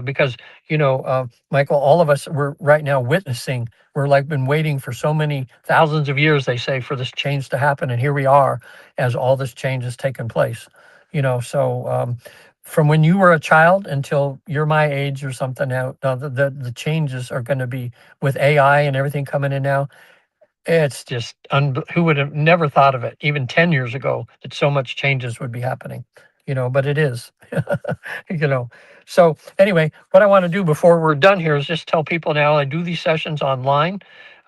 because Michael, all of us, we're right now witnessing. We're like been waiting for so many thousands of years, they say, for this change to happen, and here we are as all this change has taken place. So from when you were a child until you're my age or something now, the changes are going to be with AI and everything coming in now. It's just who would have never thought of it even 10 years ago that so much changes would be happening, but it is. So anyway, what I want to do before we're done here is just tell people now I do these sessions online.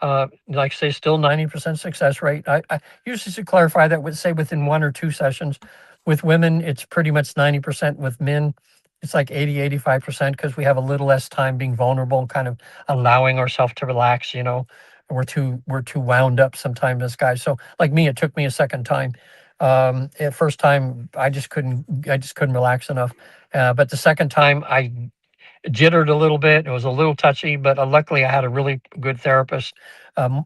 Like I say, still 90% success rate. I usually should clarify that with say within 1 or 2 sessions. with women, it's pretty much 90%. With men, it's like 80-85% because we have a little less time being vulnerable and kind of allowing ourselves to relax, you know. We're too wound up sometimes as guys. So like me, it took me a second time. At first time I just couldn't relax enough. But the second time I jittered a little bit. It was a little touchy, but luckily I had a really good therapist,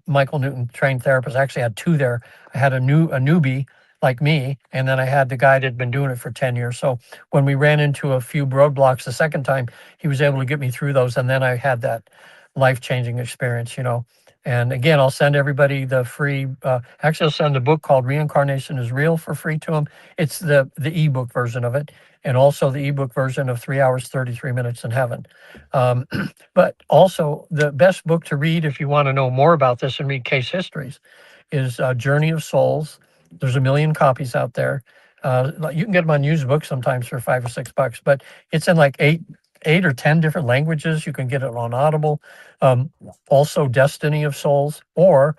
Michael Newton trained therapist. I actually had two there. I had a newbie like me, and then I had the guy that had been doing it for 10 years. So when we ran into a few roadblocks the second time, he was able to get me through those, and then I had that life-changing experience, you know. And again, I'll send everybody the free. Actually, I'll send a book called "Reincarnation is Real" for free to them. It's the ebook version of it, and also the ebook version of 3 hours 33 minutes in heaven. Um, but also the best book to read if you want to know more about this and read case histories is Journey of Souls. There's a million copies out there. You can get them on used books sometimes for $5 or $6, but it's in like eight or 10 different languages. You can get it on Audible. Also Destiny of Souls, or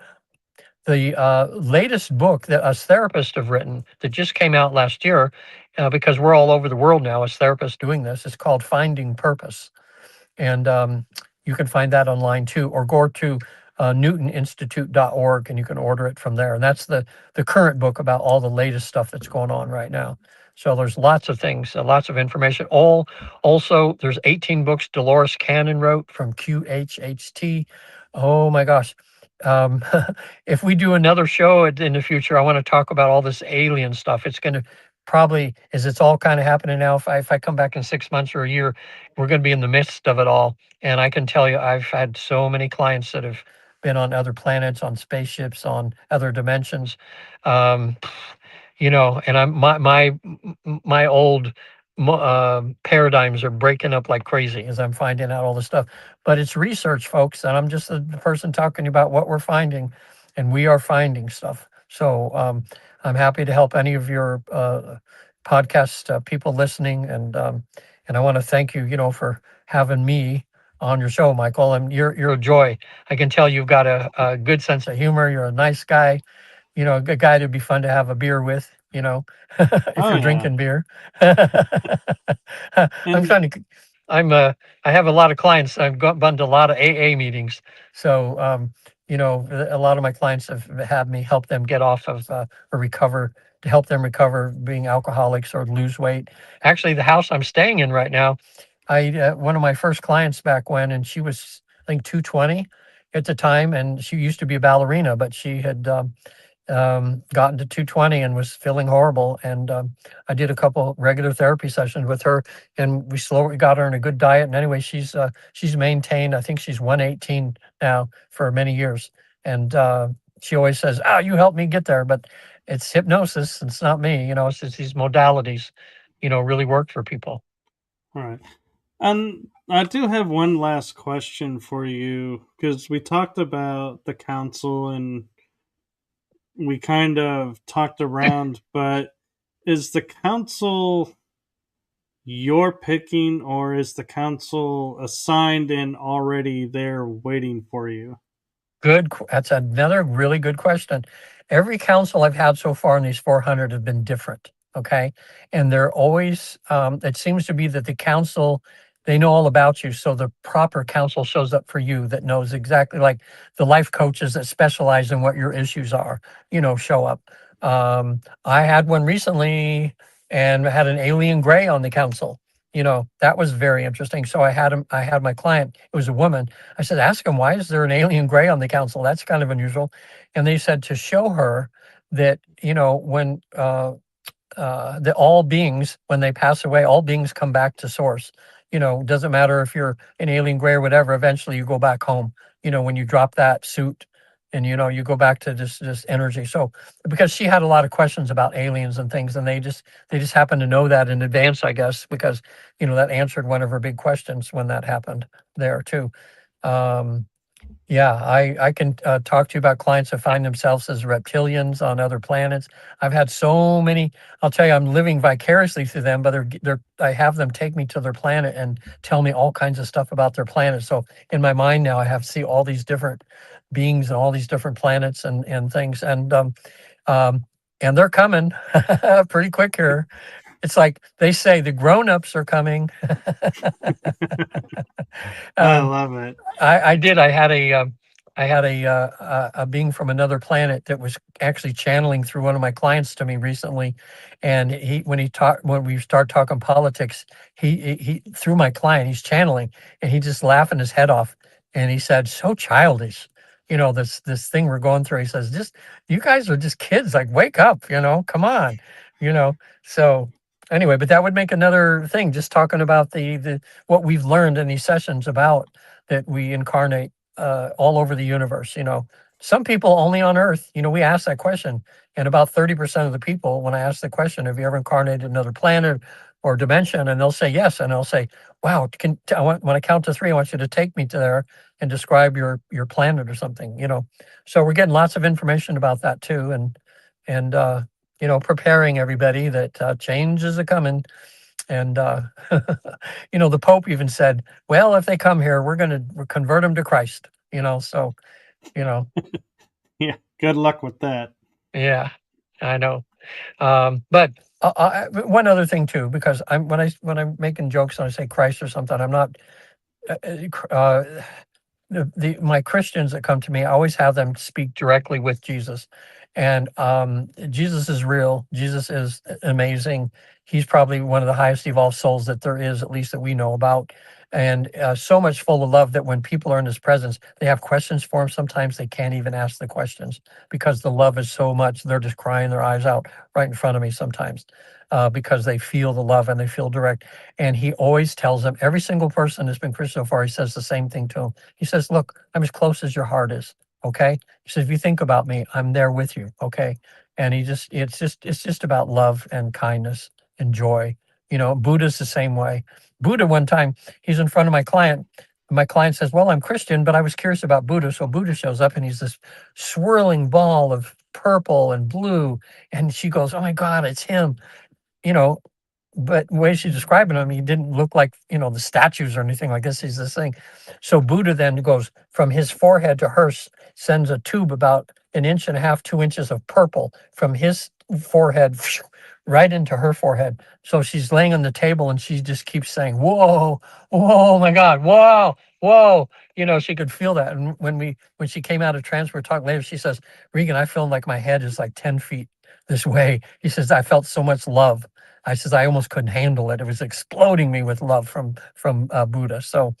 the latest book that us therapists have written that just came out last year, because we're all over the world now as therapists doing this. It's called Finding Purpose. And you can find that online too, or go to newtoninstitute.org and you can order it from there. And that's the current book about all the latest stuff that's going on right now. So there's lots of things, lots of information. Also, there's 18 books Dolores Cannon wrote from QHHT. Oh my gosh. Um, if we do another show in the future, I want to talk about all this alien stuff. It's going to probably, as it's all kind of happening now, if I come back in 6 months or a year, we're going to be in the midst of it all. And I can tell you, I've had so many clients that have been on other planets, on spaceships, on other dimensions. Um, you know, and my old paradigms are breaking up like crazy as I'm finding out all this stuff. But it's research, folks, and I'm just the person talking about what we're finding, and we are finding stuff. So I'm happy to help any of your podcast people listening, and I want to thank you, you know, for having me on your show, Michael. And you're a joy. I can tell you've got a good sense of humor. You're a nice guy, you know, a good guy that'd be fun to have a beer with, you know, if Oh you're yeah, drinking beer. I'm and trying to, I'm, I have a lot of clients. I've gone to a lot of AA meetings. So, you know, a lot of my clients have had me help them get off of or recover, to help them recover being alcoholics or lose weight. Actually, the house I'm staying in right now, one of my first clients back when, and she was, I think, 220 at the time, and she used to be a ballerina, but she had gotten to 220 and was feeling horrible. And I did a couple regular therapy sessions with her, and we slowly got her in a good diet. And anyway, she's maintained. I think she's 118 now for many years. And she always says, "Oh, you helped me get there," but it's hypnosis. It's not me. You know, it's just these modalities, you know, really work for people. all right. And I do have one last question for you because we talked about the council and we kind of talked around, but is the council your picking or is the council assigned and already there waiting for you? That's another really good question. Every council I've had so far in these 400 have been different. Okay. And they're always, it seems to be that the council, they know all about you. So the proper council shows up for you that knows exactly, like the life coaches that specialize in what your issues are, you know, show up. I had one recently and had an alien gray on the council. You know, that was very interesting. So I had my client, it was a woman. I said, ask him, why is there an alien gray on the council? That's kind of unusual. And they said to show her that, you know, when the all beings, when they pass away, all beings come back to source. You know, doesn't matter if you're an alien gray or whatever, eventually you go back home, you know, when you drop that suit and, you know, you go back to this energy. So because she had a lot of questions about aliens and things, and they just happened to know that in advance, I guess, because, you know, that answered one of her big questions when that happened there too. Um, yeah, I can talk to you about clients that find themselves as reptilians on other planets. I've had so many. I'll tell you, I'm living vicariously through them, but I have them take me to their planet and tell me all kinds of stuff about their planet. So in my mind now, I have to see all these different beings and all these different planets and things. And um, and they're coming pretty quick here. It's like they say the grown-ups are coming. I um, love it. I did. I had a being from another planet that was actually channeling through one of my clients to me recently, and when we start talking politics, he through my client, he's channeling, and he just laughing his head off, and he said, "So childish." This thing we're going through. He says, "Just you guys are just kids. Like, wake up. Come on." You know. So anyway, but that would make another thing. Just talking about the what we've learned in these sessions about that we incarnate all over the universe. Some people only on Earth. We ask that question, and about 30% of the people, when I ask the question, "Have you ever incarnated another planet or dimension?" and they'll say yes, and I'll say, "Wow, when I count to three, I want you to take me to there and describe your planet or something." So we're getting lots of information about that too, and preparing everybody that change is a coming. And the Pope even said, "Well, if they come here, we're going to convert them to Christ." So you know, Yeah, good luck with that. yeah, I know. But one other thing too, because when I'm making jokes and I say Christ or something, I'm not. My Christians that come to me, I always have them speak directly with Jesus. And Jesus is real. Jesus is amazing. He's probably one of the highest evolved souls that there is, at least that we know about. And so much full of love that when people are in his presence, they have questions for him. Sometimes they can't even ask the questions because the love is so much. They're just crying their eyes out right in front of me sometimes because they feel the love and they feel direct. And he always tells them, every single person that's been Christian so far, he says the same thing to them. He says, "Look, I'm as close as your heart is. Okay." He says, "If you think about me, I'm there with you." Okay. And it's just about love and kindness and joy. Buddha's the same way. Buddha, one time, he's in front of my client. My client says, "Well, I'm Christian, but I was curious about Buddha." So Buddha shows up and he's this swirling ball of purple and blue. And she goes, "Oh my God, it's him." You know, but the way she's describing him, he didn't look like, the statues or anything like this. He's this thing. So Buddha then goes from his forehead to hers, sends a tube about an inch and a half, 2 inches of purple from his forehead right into her forehead. So she's laying on the table and she just keeps saying, "Whoa, whoa, my God, whoa, whoa." She could feel that. And when she came out of trance, we're talking later, she says, "Regan, I feel like my head is like 10 feet this way." He says, "I felt so much love." I says, "I almost couldn't handle it. It was exploding me with love from Buddha." So,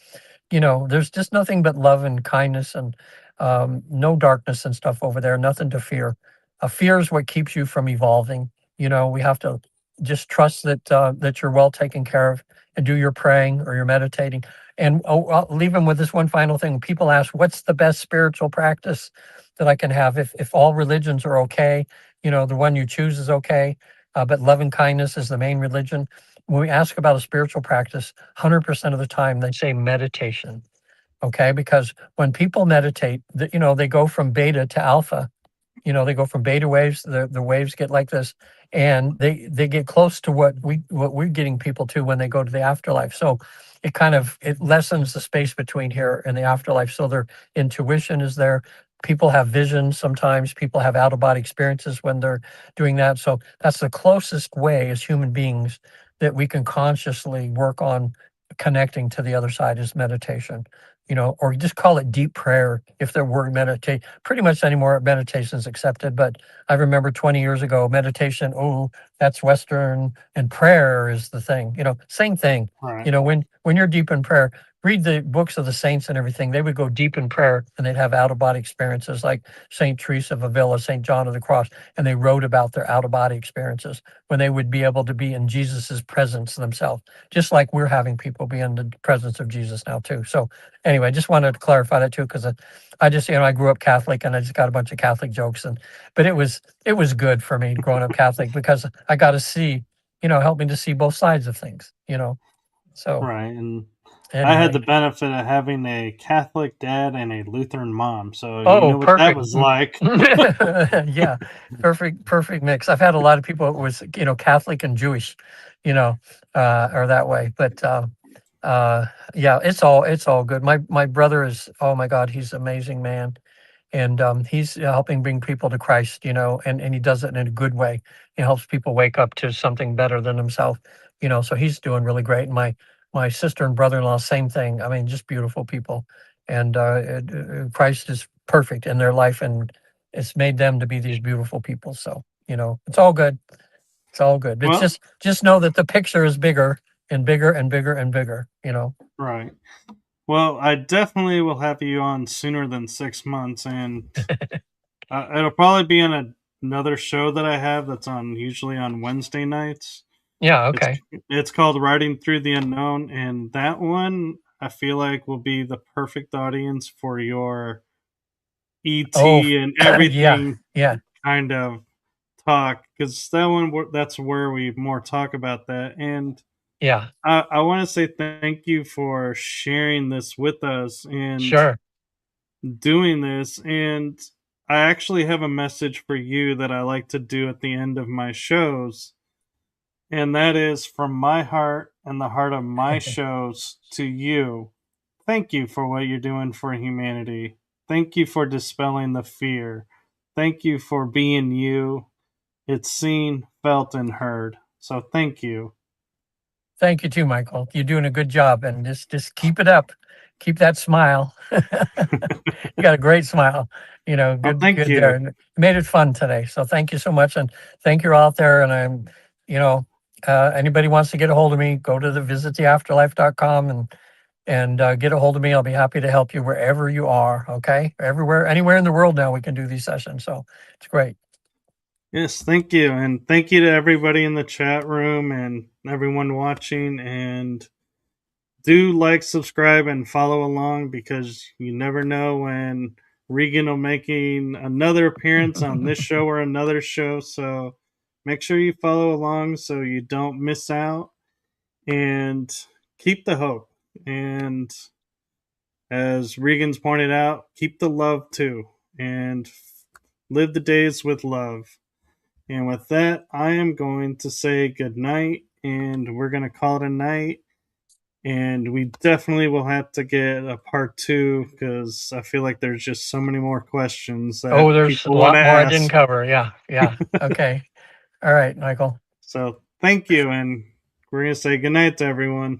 there's just nothing but love and kindness and no darkness and stuff over there. Nothing to fear. Fear is what keeps you from evolving. We have to just trust that you're well taken care of and do your praying or your meditating. And I'll leave them with this one final thing. People ask, "What's the best spiritual practice that I can have?" If all religions are okay, the one you choose is okay, but love and kindness is the main religion. When we ask about a spiritual practice, 100% of the time they say meditation. Okay, because when people meditate, they go from beta to alpha. They go from beta waves, the waves get like this, and they get close to what we're getting people to when they go to the afterlife. So it lessens the space between here and the afterlife. So their intuition is there. People have visions sometimes. People have out of body experiences when they're doing that. So that's the closest way as human beings that we can consciously work on connecting to the other side is meditation. Or just call it deep prayer if the word meditate. Pretty much anymore, meditation is accepted. But I remember 20 years ago, meditation, oh, that's Western, and prayer is the thing. Same thing. Right. When you're deep in prayer, read the books of the saints and everything. They would go deep in prayer and they'd have out of body experiences like Saint Teresa of Avila, Saint John of the Cross, and they wrote about their out of body experiences when they would be able to be in Jesus's presence themselves, just like we're having people be in the presence of Jesus now too. So anyway, I just wanted to clarify that too, because I just, I grew up Catholic and I just got a bunch of Catholic jokes, but it was good for me growing up Catholic because I got to see, help me to see both sides of things. So Right. And I had anyway, the benefit of having a Catholic dad and a Lutheran mom, so you oh, know what that perfect. was like. Yeah, perfect mix. I've had a lot of people who was, Catholic and Jewish, are that way, but uh, yeah, it's all good. My brother is, oh my God, he's an amazing man. and he's helping bring people to Christ, and he does it in a good way. He helps people wake up to something better than himself, so he's doing really great. And my sister and brother-in-law, same thing. I mean, just beautiful people, and Christ is perfect in their life, and it's made them to be these beautiful people. So it's all good. It's all good. It's Well, just know that the picture is bigger and bigger and bigger and bigger. right. Well, I definitely will have you on sooner than 6 months, and it'll probably be on another show that I have that's on usually on Wednesday nights. Yeah. It's Okay. it's called Riding Through the Unknown, and that one I feel like will be the perfect audience for your Oh, ET and yeah. everything Yeah. kind of talk, because that one that's where we more talk about that. And Yeah. I want to say thank you for sharing this with us and Sure. doing this. And I actually have a message for you that I like to do at the end of my shows. And that is from my heart and the heart of my shows to you. Thank you for what you're doing for humanity. Thank you for dispelling the fear. Thank you for being you. It's seen, felt, and heard. So thank you. Thank you too, Michael. You're doing a good job, and just keep it up. Keep that smile. You got a great smile. Well, Good, thank good there. you. And you made it fun today. So thank you so much, and thank you out there. And anybody wants to get a hold of me, go to the visittheafterlife.com and get a hold of me. I'll be happy to help you wherever you are. Okay, everywhere, anywhere in the world now, we can do these sessions. So it's great. Yes, thank you. And thank you to everybody in the chat room and everyone watching. And do like, subscribe, and follow along, because you never know when Regan will making another appearance on this show or another show. So make sure you follow along so you don't miss out, and keep the hope. And as Regan's pointed out, keep the love too, and live the days with love. And with that, I am going to say good night, and we're going to call it a night. And we definitely will have to get a part two, because I feel like there's just so many more questions Oh, that there's a people want to lot more I didn't ask. cover. Yeah, yeah. Okay. All right, Michael. So thank you, and we're going to say good night to everyone.